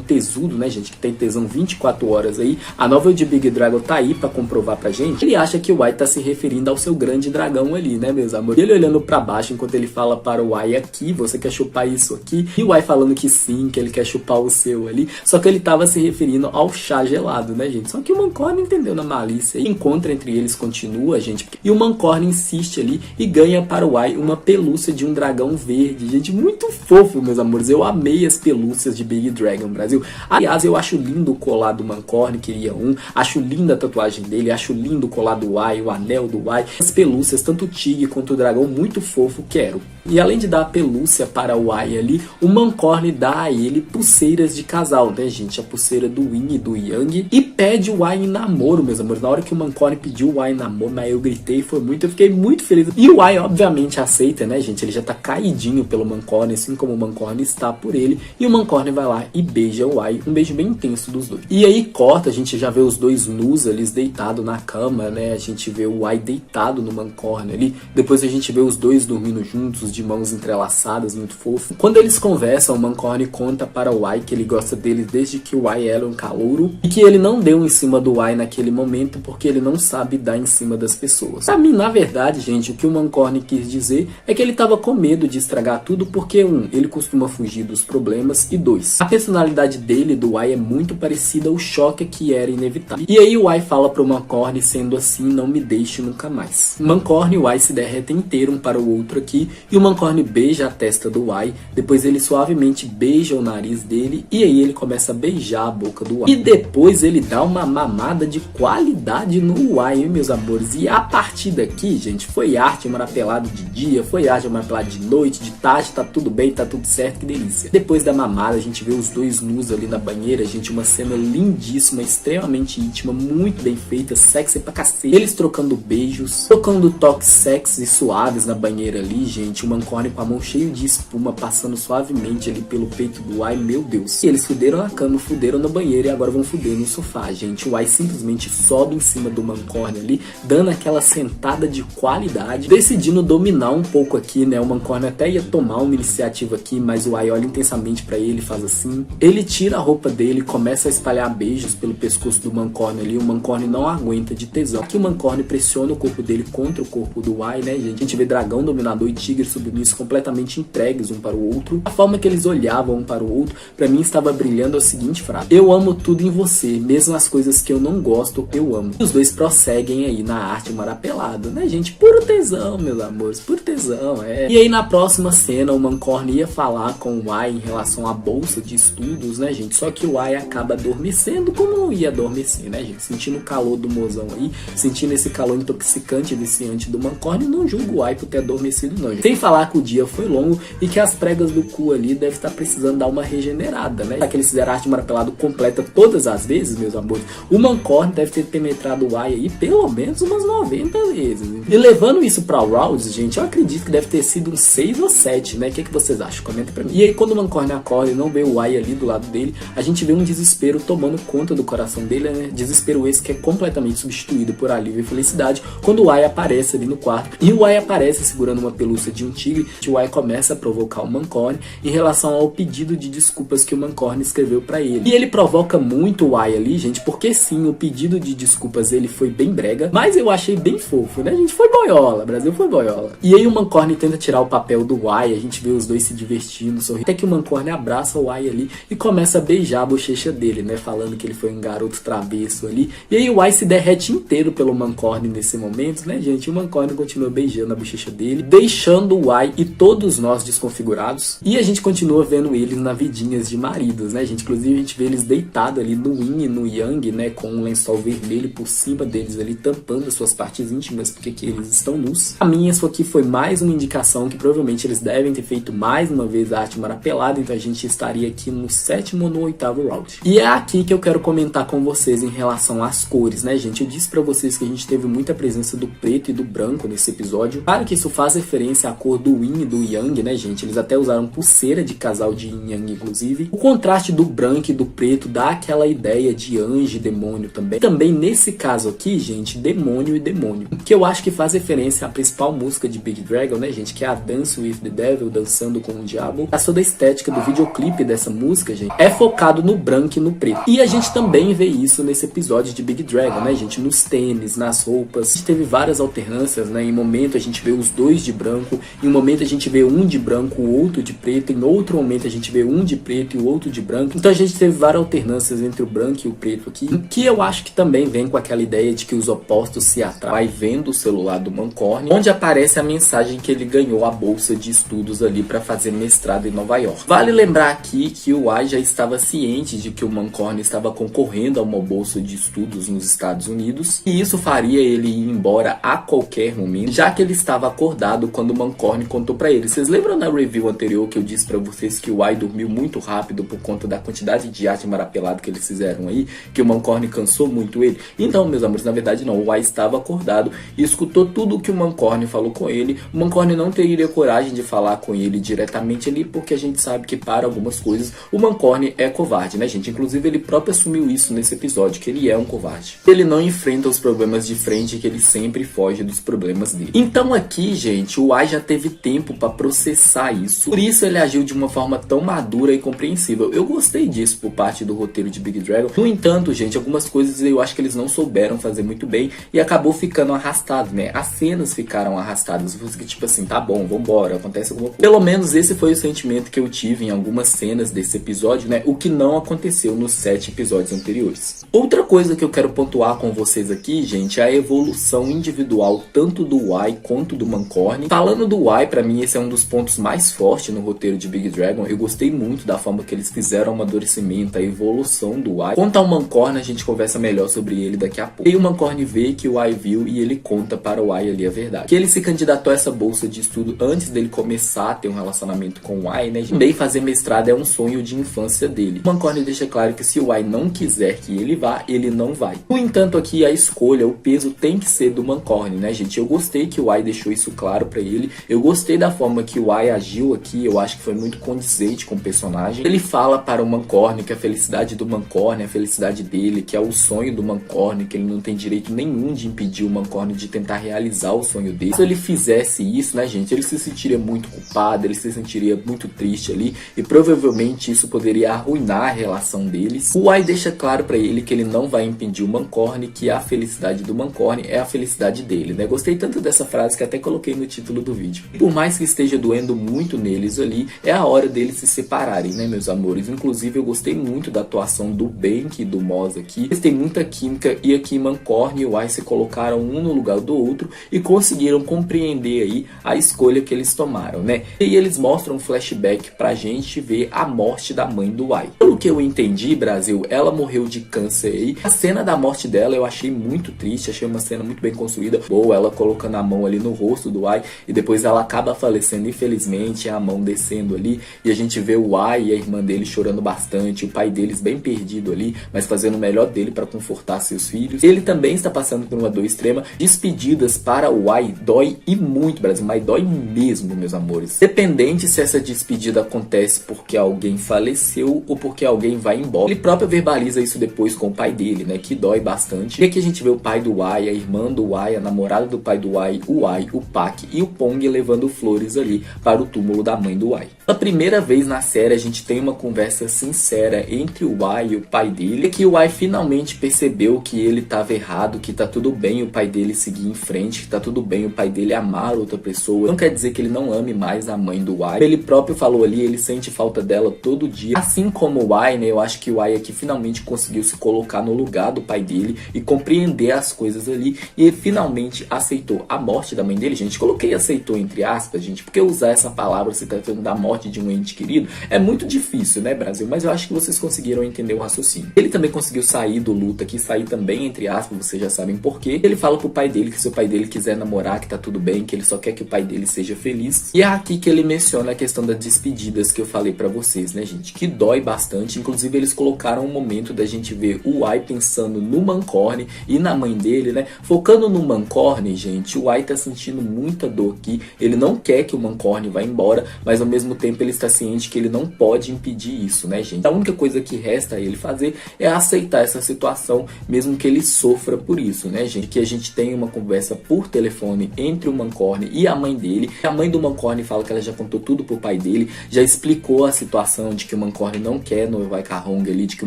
tesudo, né, gente, que tem tesão 24 horas aí. A novel de Big Dragon tá aí pra comprovar pra gente, ele acha que o Y tá se referindo ao seu grande dragão ali, né, meus amores? Ele olhando pra baixo enquanto ele fala para o Y aqui, você quer chupar isso aqui? E o Y falando que sim, que ele quer chupar o seu ali. Só que ele tava se referindo ao chá gelado, né, gente? Só que o Mancorne entendeu na malícia. E encontro entre eles continua, gente. E o Mancorne insiste ali e ganha para o Y uma pelúcia de um dragão verde. Gente, muito fofo, meus amores. Eu amei as pelúcias de Big Dragon Brasil. Aliás, eu acho lindo o colar do Mancorne, queria um. Acho linda a tatuagem dele. Acho lindo o colar do Y, o anel do Y. As pelúcias, tanto o Tigre quanto o dragão, muito fofo, quero. E além de dar a pelúcia para o Y ali, o Mancorne dá a ele pulseiras de casal, né, gente? A pulseira do Yin e do Yang. E pede o Y em namoro, meus amores. Na hora que o Mancorne pediu o Y em namoro, mas eu gritei, eu fiquei muito feliz. E o Y, obviamente, aceita, né, gente? Ele já tá caidinho pelo Mancorne, assim como o Mancorne está por ele. E o Mancorne vai lá e beija o Y. Um beijo bem intenso dos dois. E aí corta, a gente já vê os dois nus ali deitados na cama, né? A gente vê o Y deitado no Mancorne ali. Depois a gente vê os dois dormindo juntos, de mãos entrelaçadas, muito fofo. Quando eles conversam, o Mancorne conta para o Y que ele gosta dele desde que o Y era um calouro e que ele não deu em cima do Y naquele momento porque ele não sabe dar em cima das pessoas. Pra mim, na verdade, gente, o que o Mancorne quis dizer é que ele tava com medo de estragar tudo porque, ele costuma fugir dos problemas e 2, a personalidade dele, do Y, é muito parecida ao choque que era inevitável. E aí o Y fala pro Mancorne, sendo assim, não me deixe nunca mais. Mancorne e o Y se derretem inteiro um para o outro aqui e o Mancorne beija a testa do Y, depois ele suavemente beija o nariz dele e aí ele começa a beijar a boca do Y. E depois ele dá uma mamada de qualidade no Y, hein, meus amores? E a partir daqui, gente, foi arte marapelado de dia, foi arte marapelado de noite, de tarde, tá tudo bem, tá tudo certo, que delícia. Depois da mamada, a gente vê os dois nus ali na banheira, gente, uma cena lindíssima, extremamente íntima, muito bem feita, sexy pra cacete. Eles trocando beijos, trocando toques sexy e suaves na banheira ali, gente, o Mancorne com a mão cheia de espuma, passando suavemente ali pelo peito do Y, meu Deus. E eles fuderam na cama, fuderam na banheira e agora vão fuder no sofá, gente. O Y simplesmente sobe em cima do Mancorne ali, dando aquela sentada de qualidade, decidindo dominar um pouco aqui, né? O Mancorne até ia tomar uma iniciativa aqui, mas o Y olha intensamente pra ele e faz assim. Ele tira a roupa dele, começa a espalhar beijos pelo pescoço do Mancorne ali. O Mancorne não aguenta de tesão. Aqui o Mancorne pressiona o corpo dele contra o corpo do Y, né, gente? A gente vê dragão, dominador e tigre submisso completamente entregues um para o outro. A forma que eles olhavam um para o outro, pra mim estava brilhando a seguinte frase: eu amo tudo em você, mesmo as coisas que eu não gosto, eu amo. E os dois prosseguem aí na arte marapelada, né, gente? Puro tesão, meus amores, puro tesão, é. E aí na próxima cena, o Mancorne ia falar com o Y em relação à bolsa de estudos, né, gente? Só que o Y acaba adormecendo, como não ia adormecer, né, gente? Sentindo o calor do mozão aí, sentindo esse calor intoxicante e viciante do Mancorne, não julgo o Y por ter adormecido não, gente. Sem falar que o dia foi longo e que as pregas do cu ali devem estar precisando dar uma regenerada, né? Já que eles fizeram arte marapelado completa todas as vezes, meus amores, o Mancorne deve ter penetrado o Y aí pelo menos umas 90 vezes. Hein? E levando isso pra rounds, gente, eu acredito que deve ter sido uns 6 ou 7, né? O que vocês acham? Comenta pra mim. E aí quando o Mancorne acorda e não vê o Y ali do lado dele, a gente vê um desespero tomando conta do coração dele, né? Desespero esse que é completamente substituído por alívio e felicidade quando o Y aparece ali no quarto. E o Y aparece segurando uma pelúcia de um tigre. O Y começa a provocar o Mancorne em relação ao pedido de desculpas que o Mancorne escreveu pra ele. E ele provoca muito o Y ali, gente, porque sim, o pedido de desculpas ele foi bem brega, mas eu achei bem fofo, né, gente? Foi boiola, Brasil, foi boiola. E aí o Mancorne tenta tirar o papel do Y, a gente vê os dois se divertindo, sorrindo, até que o Mancorne abraça o Y ali e começa a beijar a bochecha dele, né, falando que ele foi um garoto travesso ali. E aí o Y se derrete inteiro pelo Mancorne nesse momento, né, gente? E o Mancorne continua beijando a bochecha dele, deixando o Y e todos nós desconfigurados. E a gente continua vendo eles na vidinhas de maridos, né, gente? Inclusive a gente vê eles deitados ali no Yin e no Yang, né, com um lençol vermelho por cima deles ali, tampando as suas partes íntimas, porque que eles estão nus. A minha, isso aqui foi mais uma indicação que provavelmente eles devem ter feito mais uma vez a arte marapelada, então a gente estaria aqui no 7º ou no 8º round. E é aqui que eu quero comentar com vocês em relação às cores, né, gente? Eu disse pra vocês que a gente teve muita presença do preto e do branco nesse episódio. Claro que isso faz referência à cor do Yin e do Yang, né, gente? Eles até usaram pulseira de casal de Yin e Yang, inclusive. O contraste do branco e do preto dá aquela ideia de anjo e demônio também. Também nesse caso aqui, gente, demônio e demônio. Que eu acho que faz referência à principal música de Big Dragon, né, gente? Que é a Dance with the Devil, dançando com o diabo. A toda a estética do videoclipe dessa música, gente, é focado no branco e no preto. E a gente também vê isso nesse episódio de Big Dragon. moda, né, gente? Nos tênis, nas roupas. A gente teve várias alternâncias, né? Em um momento a gente vê os dois de branco, em um momento a gente vê um de branco, o outro de preto, em outro momento a gente vê um de preto e o outro de branco. Então a gente teve várias alternâncias entre o branco e o preto aqui, que eu acho que também vem com aquela ideia de que os opostos se atraem. Vendo o celular do Mancorny, onde aparece a mensagem que ele ganhou a bolsa de estudos ali para fazer mestrado em Nova York. Vale lembrar aqui que o Y já estava ciente de que o Mancorny estava concorrendo a uma bolsa de estudos nos Estados Unidos, e isso faria ele ir embora a qualquer momento, já que ele estava acordado quando o Mancorny contou para ele. Vocês lembram na review anterior que eu disse para vocês que o Y dormiu muito rápido por conta da quantidade de arte marapelado que eles fizeram aí, que o Mancorny cansou muito ele? Então, meus amores, na verdade não, o Y estava acordado e escutou tudo o que o Mancorny falou com ele. O Mancorny não teria coragem de falar com ele diretamente ali, porque a gente sabe que para algumas coisas o Mancorny é covarde, né, gente? Inclusive ele próprio assumiu isso nesse episódio, que ele é um covarde. Ele não enfrenta os problemas de frente, que ele sempre foge dos problemas dele. Então aqui, gente, o Y já teve tempo para processar isso, por isso ele agiu de uma forma tão madura e compreensível. Eu gostei disso por parte do roteiro de Big Dragon. No entanto, gente, algumas coisas eu acho que eles não souberam fazer muito bem e acabou ficando arrastado, né? As cenas ficaram arrastadas. Eu fiquei tipo assim, tá bom, vambora, acontece alguma coisa. Pelo menos esse foi o sentimento que eu tive em algumas cenas desse episódio, né? O que não aconteceu nos 7 episódios anteriores. Outra coisa que eu quero pontuar com vocês aqui, gente, é a evolução individual tanto do Y quanto do Mancorny. Falando do Y, pra mim esse é um dos pontos mais fortes no roteiro de Big Dragon. Eu gostei muito da forma que eles fizeram o amadurecimento, a evolução do Y. Quanto ao Mancorny, a gente conversa melhor sobre ele daqui a pouco. E o Mancorny vê que o Y viu e ele conta para o Y ali a verdade. Que ele se candidatou a essa bolsa de estudo antes dele começar a ter um relacionamento com o Y, né? Também fazer mestrado é um sonho de infância dele. O Mancorny deixa claro que se o Y não quiser que ele vá, ele não vai. No entanto, aqui a escolha, o peso tem que ser do Mancorny, né, gente? Eu gostei que o Y deixou isso claro pra ele. Eu gostei da forma que o Y agiu aqui. Eu acho que foi muito condizente com o personagem. Ele fala para o Mancorny que a felicidade do Mancorny é a felicidade dele, que é o sonho do Mancorny, que ele não tem direito nenhum de impedir o Mancorny de tentar realizar o sonho dele. Se ele fizesse isso, né, gente, ele se sentiria muito culpado, ele se sentiria muito triste ali e provavelmente isso poderia arruinar a relação deles. O Y deixa claro pra ele que ele não vai impedir o Mancorny, que a felicidade do Mancorny é a felicidade dele, né? Gostei tanto dessa frase que até coloquei no título do vídeo. E por mais que esteja doendo muito neles ali, é a hora deles se separarem, né, meus amores? Inclusive eu gostei muito da atuação do Bank e do Moz aqui. Eles têm muita química e aqui Mancorny e o Y se colocaram um no lugar do outro e conseguiram compreender aí a escolha que eles tomaram, né? E eles mostram um flashback pra gente ver a morte da mãe do Y. Pelo que eu entendi, Brasil, ela morreu de câncer aí. A cena da morte dela eu achei muito triste, achei uma cena muito bem construída. Boa, ela colocando a mão ali no rosto do Y e depois ela acaba falecendo, infelizmente, a mão descendo ali e a gente vê o Y e a irmã dele chorando bastante, o pai deles bem perdido ali, mas fazendo o melhor dele para confortar seus filhos. Ele também está passando por uma dor extrema. Despedidas para o Y dói e muito, Brasil, mas dói mesmo, meus amores. Dependente se essa despedida acontece porque alguém faleceu ou porque alguém vai embora. Ele próprio verbaliza isso depois com o pai dele, né, que dói bastante. E aqui a gente vê o pai do Y, a irmã do Y, a namorada do pai do Y, o Pak e o Pong levando flores ali para o túmulo da mãe do Y. Pela primeira vez na série a gente tem uma conversa sincera entre o Y e o pai dele, e que o Y finalmente percebeu que ele estava errado, que tá tudo bem o pai dele seguir em frente, que tá tudo bem o pai dele amar outra pessoa. Não quer dizer que ele não ame mais a mãe do Y. Ele próprio falou ali, ele sente falta dela todo dia. Assim como o Y, né, eu acho que o Y aqui finalmente conseguiu se colocar no lugar do pai dele e compreender as coisas ali, e ele finalmente aceitou a morte da mãe dele. Gente, coloquei aceitou entre aspas, gente, porque usar essa palavra se tratando da morte de um ente querido é muito difícil, né, Brasil? Mas eu acho que vocês conseguiram entender o raciocínio. Ele também conseguiu sair do luto aqui, sair também entre aspas, vocês já sabem por quê. Ele fala pro pai dele que se o pai dele quiser namorar, que tá tudo bem, que ele só quer que o pai dele seja feliz. E é aqui que ele menciona a questão das despedidas que eu falei pra vocês, né, gente? Que dói bastante. Inclusive eles colocaram um momento da gente ver o Y pensando no Mancorny e na mãe dele, né? Focando no Mancorny, gente, o Y tá sentindo muita dor aqui. Ele não quer que o Mancorny vá embora, mas ao mesmo tempo ele está ciente que ele não pode impedir isso, né, gente? A única coisa que resta a ele fazer é aceitar essa situação, mesmo que ele sofra por isso, né, gente? Que a gente tem uma conversa por telefone entre o Mancorny e a mãe dele. A mãe do Mancorny fala que ela já contou tudo pro pai dele, já explicou a situação de que o Mancorny não quer no Vai Kahong ali, de que o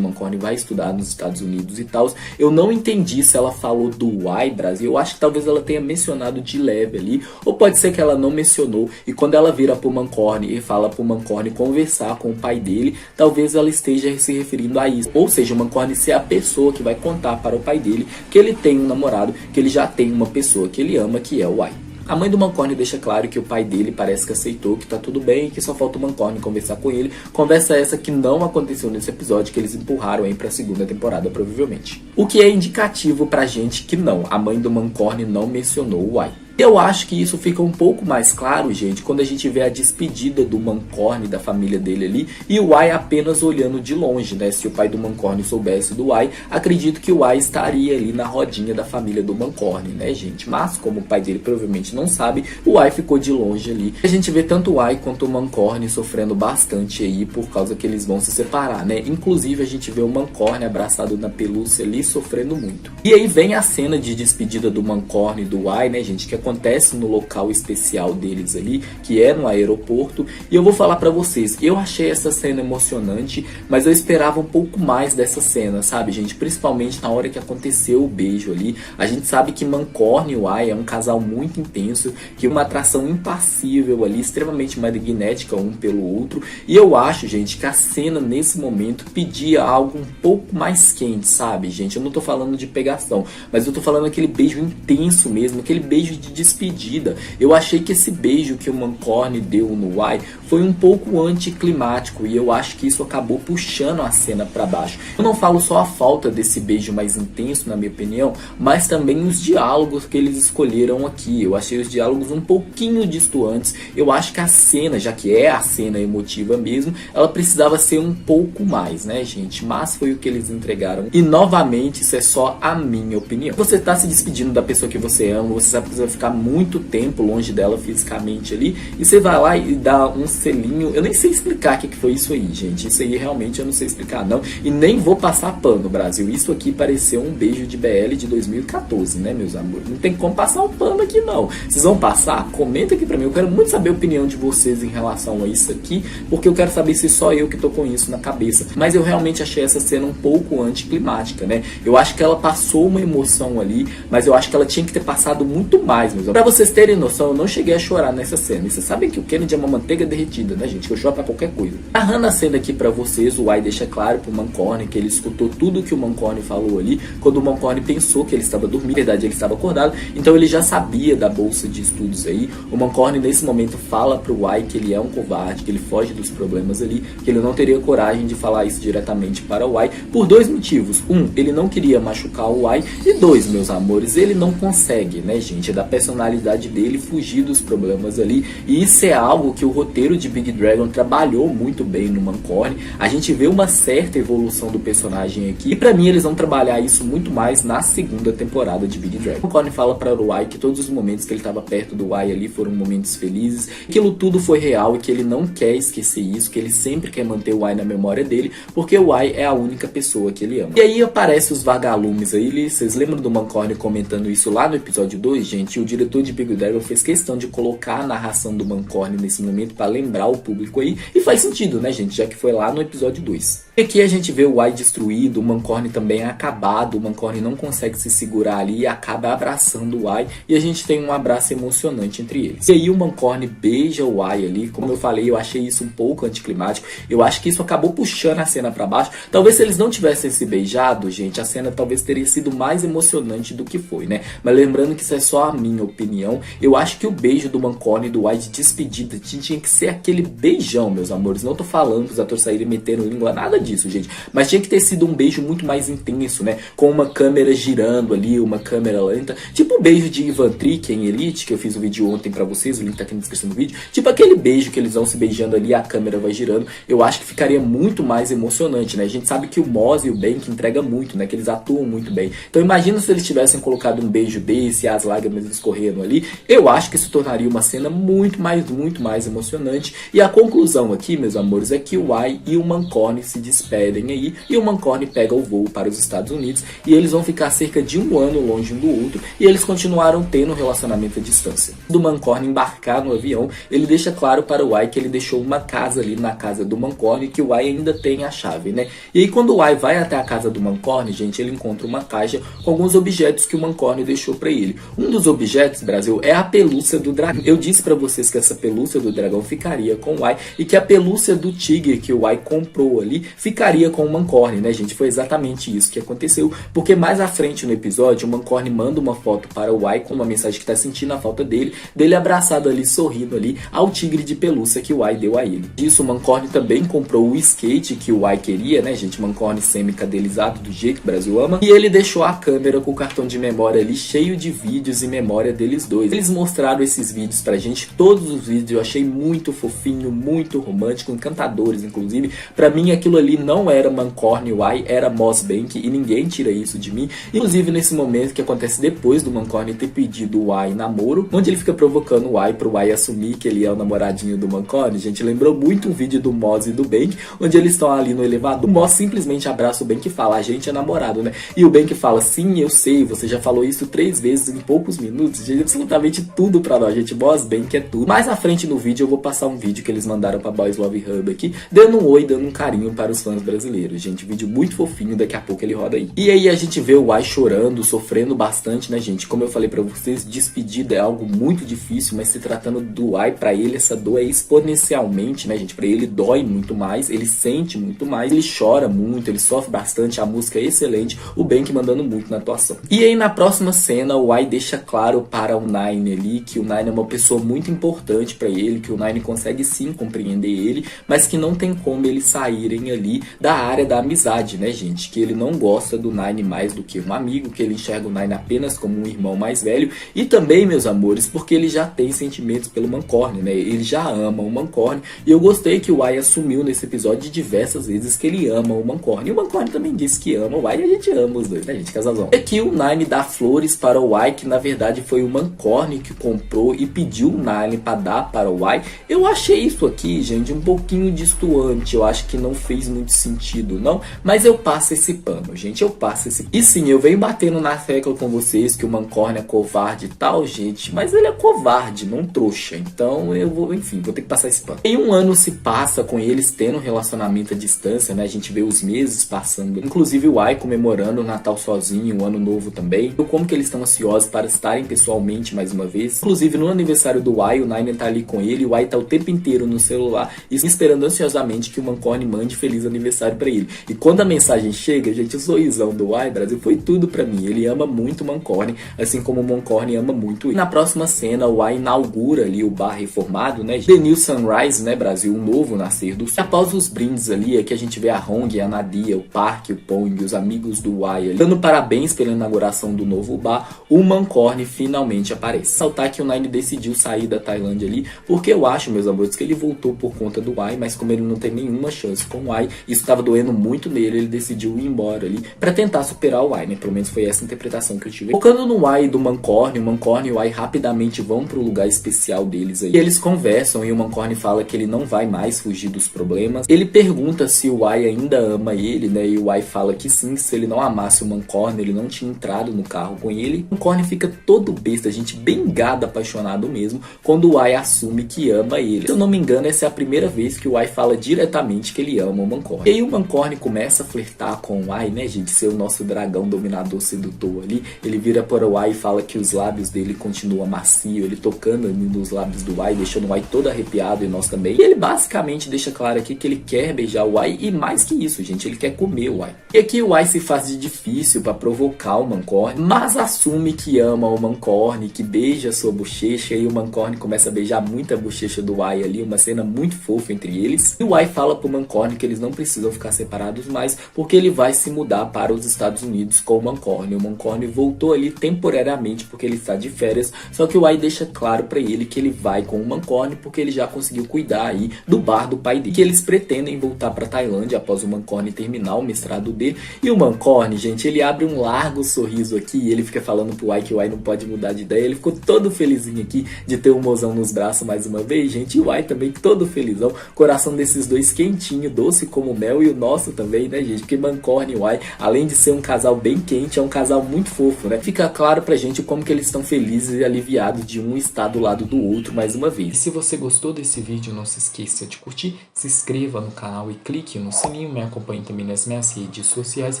Mancorny vai estudar nos Estados Unidos e tal. Eu não entendi se ela falou do Why, Brasil. Eu acho que talvez ela tenha mencionado de leve ali, ou pode ser que ela não mencionou, e quando ela vira pro Mancorny e fala pro Mancorny conversar com o pai dele, talvez ela esteja se referindo a isso. Ou seja, o Mancorny ser a pessoa que vai contar para o pai dele que ele tem um namorado, que ele já tem uma pessoa que ele ama, que é o Why. A mãe do Mancorny deixa claro que o pai dele parece que aceitou, que tá tudo bem e que só falta o Mancorny conversar com ele. Conversa essa que não aconteceu nesse episódio, que eles empurraram aí pra segunda temporada, provavelmente. O que é indicativo pra gente que não, a mãe do Mancorny não mencionou o Why. Eu acho que isso fica um pouco mais claro, gente, quando a gente vê a despedida do Mancorny, da família dele ali, e o Why apenas olhando de longe, né? Se o pai do Mancorny soubesse do Why, acredito que o Why estaria ali na rodinha da família do Mancorny, né, gente? Mas, como o pai dele provavelmente não sabe, o Why ficou de longe ali. A gente vê tanto o Why quanto o Mancorny sofrendo bastante aí, por causa que eles vão se separar, né? Inclusive, a gente vê o Mancorny abraçado na pelúcia ali, sofrendo muito. E aí vem a cena de despedida do Mancorny e do Why, né, gente, que acontece no local especial deles ali, que é no aeroporto. E eu vou falar pra vocês, eu achei essa cena emocionante, mas eu esperava um pouco mais dessa cena, sabe, gente? Principalmente na hora que aconteceu o beijo ali. A gente sabe que Mancorny e Why é um casal muito intenso, que uma atração impassível ali, extremamente magnética um pelo outro. E eu acho, gente, que a cena nesse momento pedia algo um pouco mais quente, sabe, gente? Eu não tô falando de pegação, mas eu tô falando aquele beijo intenso mesmo, aquele beijo de despedida. Eu achei que esse beijo que o Mancorny deu no Why foi um pouco anticlimático, e eu acho que isso acabou puxando a cena para baixo. Eu não falo só a falta desse beijo mais intenso, na minha opinião, mas também os diálogos que eles escolheram aqui. Eu achei os diálogos um pouquinho distantes. Eu acho que a cena, já que é a cena emotiva mesmo, ela precisava ser um pouco mais, né, gente? Mas foi o que eles entregaram. E novamente, isso é só a minha opinião. Você tá se despedindo da pessoa que você ama, você sabe que você vai ficar muito tempo longe dela fisicamente ali, e você vai lá e dá um selinho. Eu nem sei explicar o que foi isso aí, gente. Isso aí realmente eu não sei explicar não, e nem vou passar pano, Brasil. Isso aqui pareceu um beijo de BL de 2014, né, meus amores? Não tem como passar um pano aqui não. Vocês vão passar? Comenta aqui pra mim. Eu quero muito saber a opinião de vocês em relação a isso aqui, porque eu quero saber se só eu que tô com isso na cabeça. Mas eu realmente achei essa cena um pouco anticlimática, né? Eu acho que ela passou uma emoção ali, mas eu acho que ela tinha que ter passado muito mais, meus amores. Pra vocês terem noção, eu não cheguei a chorar nessa cena. E vocês sabem que o Kennedy é uma manteiga derretida, né, gente? Que eu choro pra qualquer coisa. Narrando a cena aqui pra vocês, o Why deixa claro pro Mancorny que ele escutou tudo que o Mancorny falou ali, quando o Mancorny pensou que ele estava dormindo. Na verdade, ele estava acordado, então ele já sabia da bolsa de estudos aí. O Mancorny, nesse momento, fala pro Why que ele é um covarde, que ele foge dos problemas ali, que ele não teria coragem de falar isso diretamente para o Why, por dois motivos. Um, ele não queria machucar o Why, e dois, meus amores, ele não consegue, né, gente? É da personalidade dele fugir dos problemas ali, e isso é algo que o roteiro de Big Dragon trabalhou muito bem no Mancorny. A gente vê uma certa evolução do personagem aqui, e pra mim eles vão trabalhar isso muito mais na segunda temporada de Big Dragon. O Mancorny fala para o Why que todos os momentos que ele estava perto do Why ali foram momentos felizes, que aquilo tudo foi real e que ele não quer esquecer isso, que ele sempre quer manter o Why na memória dele, porque o Why é a única pessoa que ele ama. E aí aparece os vagalumes aí, vocês lembram do Mancorny comentando isso lá no episódio 2, gente? O diretor de Big Dragon fez questão de colocar a narração do Mancorny nesse momento para lembrar o público aí, e faz sentido, né, gente? Já que foi lá no episódio 2. E aqui a gente vê o Why destruído, o Mancorny também é acabado, o Mancorny não consegue se segurar ali e acaba abraçando o Why, e a gente tem um abraço emocionante entre eles. E aí o Mancorny beija o Why ali, como eu falei, eu achei isso um pouco anticlimático, eu acho que isso acabou puxando a cena pra baixo. Talvez se eles não tivessem se beijado, gente, a cena talvez teria sido mais emocionante do que foi, né? Mas lembrando que isso é só a minha opinião, eu acho que o beijo do Mancorny e do Why de despedida tinha que ser aquele beijão, meus amores. Não tô falando pros atores saírem metendo língua, nada disso, gente, mas tinha que ter sido um beijo muito mais intenso, né? Com uma câmera girando ali, uma câmera lenta, tipo o beijo de Ivan Trick em Elite, que eu fiz um vídeo ontem pra vocês, o link tá aqui na descrição do vídeo, tipo aquele beijo que eles vão se beijando ali, a câmera vai girando. Eu acho que ficaria muito mais emocionante, né? A gente sabe que o Moz e o Bank entrega muito, né? Que eles atuam muito bem. Então imagina se eles tivessem colocado um beijo desse e as lágrimas escorrendo ali. Eu acho que isso tornaria uma cena muito mais emocionante. E a conclusão aqui, meus amores, é que o Why e o Mancorny se despedem. despedem aí e o Mancorne pega o voo para os Estados Unidos e eles vão ficar cerca de um ano longe um do outro e eles continuaram tendo um relacionamento à distância. Do Mancorne embarcar no avião, ele deixa claro para o Y que ele deixou uma casa ali na casa do Mancorne, que o Y ainda tem a chave, né? E aí quando o Y vai até a casa do Mancorne, gente, ele encontra uma caixa com alguns objetos que o Mancorne deixou para ele. Um dos objetos, Brasil, é a pelúcia do dragão. Eu disse para vocês que essa pelúcia do dragão ficaria com o Y e que a pelúcia do tigre que o Y comprou ali ficaria com o Mancorne, né, gente? Foi exatamente isso que aconteceu, porque mais à frente no episódio, o Mancorne manda uma foto para o Y com uma mensagem que tá sentindo a falta dele abraçado ali, sorrindo ali ao tigre de pelúcia que o Y deu a ele. Disso, o Mancorne também comprou o skate que o Y queria, né, gente? Mancorne semi-cadelizado, do jeito que o Brasil ama. E ele deixou a câmera com o cartão de memória ali cheio de vídeos e memória deles dois. Eles mostraram esses vídeos pra gente, todos os vídeos eu achei muito fofinho, muito romântico, encantadores, inclusive. Pra mim, aquilo ali não era Mancorne Y, era Moss Bank, e ninguém tira isso de mim. Inclusive, nesse momento que acontece depois do Mancorne ter pedido o Y namoro, onde ele fica provocando o Y pro Y assumir que ele é o namoradinho do Mancorne, gente, lembrou muito um vídeo do Moss e do Bank, onde eles estão ali no elevador. O Moss simplesmente abraça o Bank e fala, a gente é namorado, né? E o Bank fala, sim, eu sei, você já falou isso 3 vezes em poucos minutos, gente, absolutamente tudo pra nós, gente, Moss Bank é tudo. Mais à frente no vídeo eu vou passar um vídeo que eles mandaram pra Boys Love Hub aqui, dando um oi, dando um carinho para os fãs brasileiros, gente, vídeo muito fofinho, daqui a pouco ele roda aí. E aí a gente vê o Y chorando, sofrendo bastante, né, gente? Como eu falei pra vocês, despedida é algo muito difícil, mas se tratando do Y, pra ele essa dor é exponencialmente, né, gente? Pra ele dói muito mais, ele sente muito mais, ele chora muito, ele sofre bastante, a música é excelente, o Bank mandando muito na atuação. E aí na próxima cena, o Y deixa claro para o Nine ali que o Nine é uma pessoa muito importante pra ele, que o Nine consegue sim compreender ele, mas que não tem como eles saírem ali da área da amizade, né, gente? Que ele não gosta do Nine mais do que um amigo, que ele enxerga o Nine apenas como um irmão mais velho, e também, meus amores, porque ele já tem sentimentos pelo Mancorne, né? Ele já ama o Mancorne, e eu gostei que o Y assumiu nesse episódio diversas vezes que ele ama o Mancorne, e o Mancorne também disse que ama o Y, e a gente ama os dois, né, gente? Casalzão. E aqui o Nine dá flores para o Y, que na verdade foi o Mancorne que comprou e pediu o Nine para dar para o Y. Eu achei isso aqui, gente, um pouquinho distoante, eu acho que não fez muito sentido, não, mas eu passo esse pano, gente, eu passo esse... E sim, eu venho batendo na tecla com vocês que o Mancorne é covarde e tal, gente, mas ele é covarde, não trouxa, então eu vou, enfim, vou ter que passar esse pano. Em um ano se passa com eles tendo um relacionamento à distância, né, a gente vê os meses passando, inclusive o Y comemorando o Natal sozinho, o Ano Novo também, como que eles estão ansiosos para estarem pessoalmente mais uma vez. Inclusive no aniversário do Y, o Nine tá ali com ele, o Y tá o tempo inteiro no celular e esperando ansiosamente que o Mancorne mande feliz aniversário pra ele. E quando a mensagem chega, gente, o sorrisão do Y, Brasil, foi tudo pra mim. Ele ama muito o Mancorne, assim como o Mancorne ama muito ele. Na próxima cena, o Y inaugura ali o bar reformado, né? The New Sunrise, né, Brasil? Um novo nascer do sol. E após os brindes ali, é que a gente vê a Hong, a Nadia, o Park, o Pong, os amigos do Y ali, dando parabéns pela inauguração do novo bar. O Mancorne finalmente aparece. Saltar que o Nine decidiu sair da Tailândia ali, porque eu acho, meus amores, que ele voltou por conta do Y, mas como ele não tem nenhuma chance com o Y, isso estava doendo muito nele, ele decidiu ir embora ali pra tentar superar o Y, né? Pelo menos foi essa interpretação que eu tive. Focando no Y do Mancorne, o Mancorne e o Y rapidamente vão pro lugar especial deles aí. E eles conversam e o Mancorne fala que ele não vai mais fugir dos problemas. Ele pergunta se o Y ainda ama ele, né? E o Y fala que sim, se ele não amasse o Mancorne, ele não tinha entrado no carro com ele. O Mancorne fica todo besta, gente, bem gado, apaixonado mesmo, quando o Y assume que ama ele. Se eu não me engano, essa é a primeira vez que o Y fala diretamente que ele ama o Mancorne. E aí o Mancorne começa a flertar com o Y, né, gente, ser o nosso dragão dominador sedutor ali. Ele vira para o Y e fala que os lábios dele continuam macio, ele tocando nos lábios do Y, deixando o Y todo arrepiado e nós também. E ele basicamente deixa claro aqui que ele quer beijar o Y e mais que isso, gente, ele quer comer o Y. E aqui o Y se faz de difícil para provocar o Mancorne, mas assume que ama o Mancorne, que beija sua bochecha, e o Mancorne começa a beijar muito a bochecha do Y ali, uma cena muito fofa entre eles. E o Y fala pro Mancorne que eles não precisam ficar separados mais, porque ele vai se mudar para os Estados Unidos com o Mancorne. O Mancorne voltou ali temporariamente porque ele está de férias, só que o Y deixa claro para ele que ele vai com o Mancorne porque ele já conseguiu cuidar aí do bar do pai dele, que eles pretendem voltar para Tailândia após o Mancorne terminar o mestrado dele. E o Mancorne, gente, ele abre um largo sorriso aqui e ele fica falando pro Y que o Y não pode mudar de ideia. Ele ficou todo felizinho aqui de ter um mozão nos braços mais uma vez, gente, e o Y também todo felizão, coração desses dois quentinho, doce como como o Mel e o nosso também, né, gente? Porque Mancorn e Wai, além de ser um casal bem quente, é um casal muito fofo, né? Fica claro pra gente como que eles estão felizes e aliviados de um estar do lado do outro mais uma vez. E se você gostou desse vídeo, não se esqueça de curtir, se inscreva no canal e clique no sininho, me acompanhe também nas minhas redes sociais.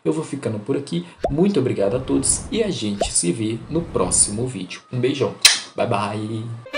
Eu vou ficando por aqui, muito obrigado a todos e a gente se vê no próximo vídeo. Um beijão, bye bye!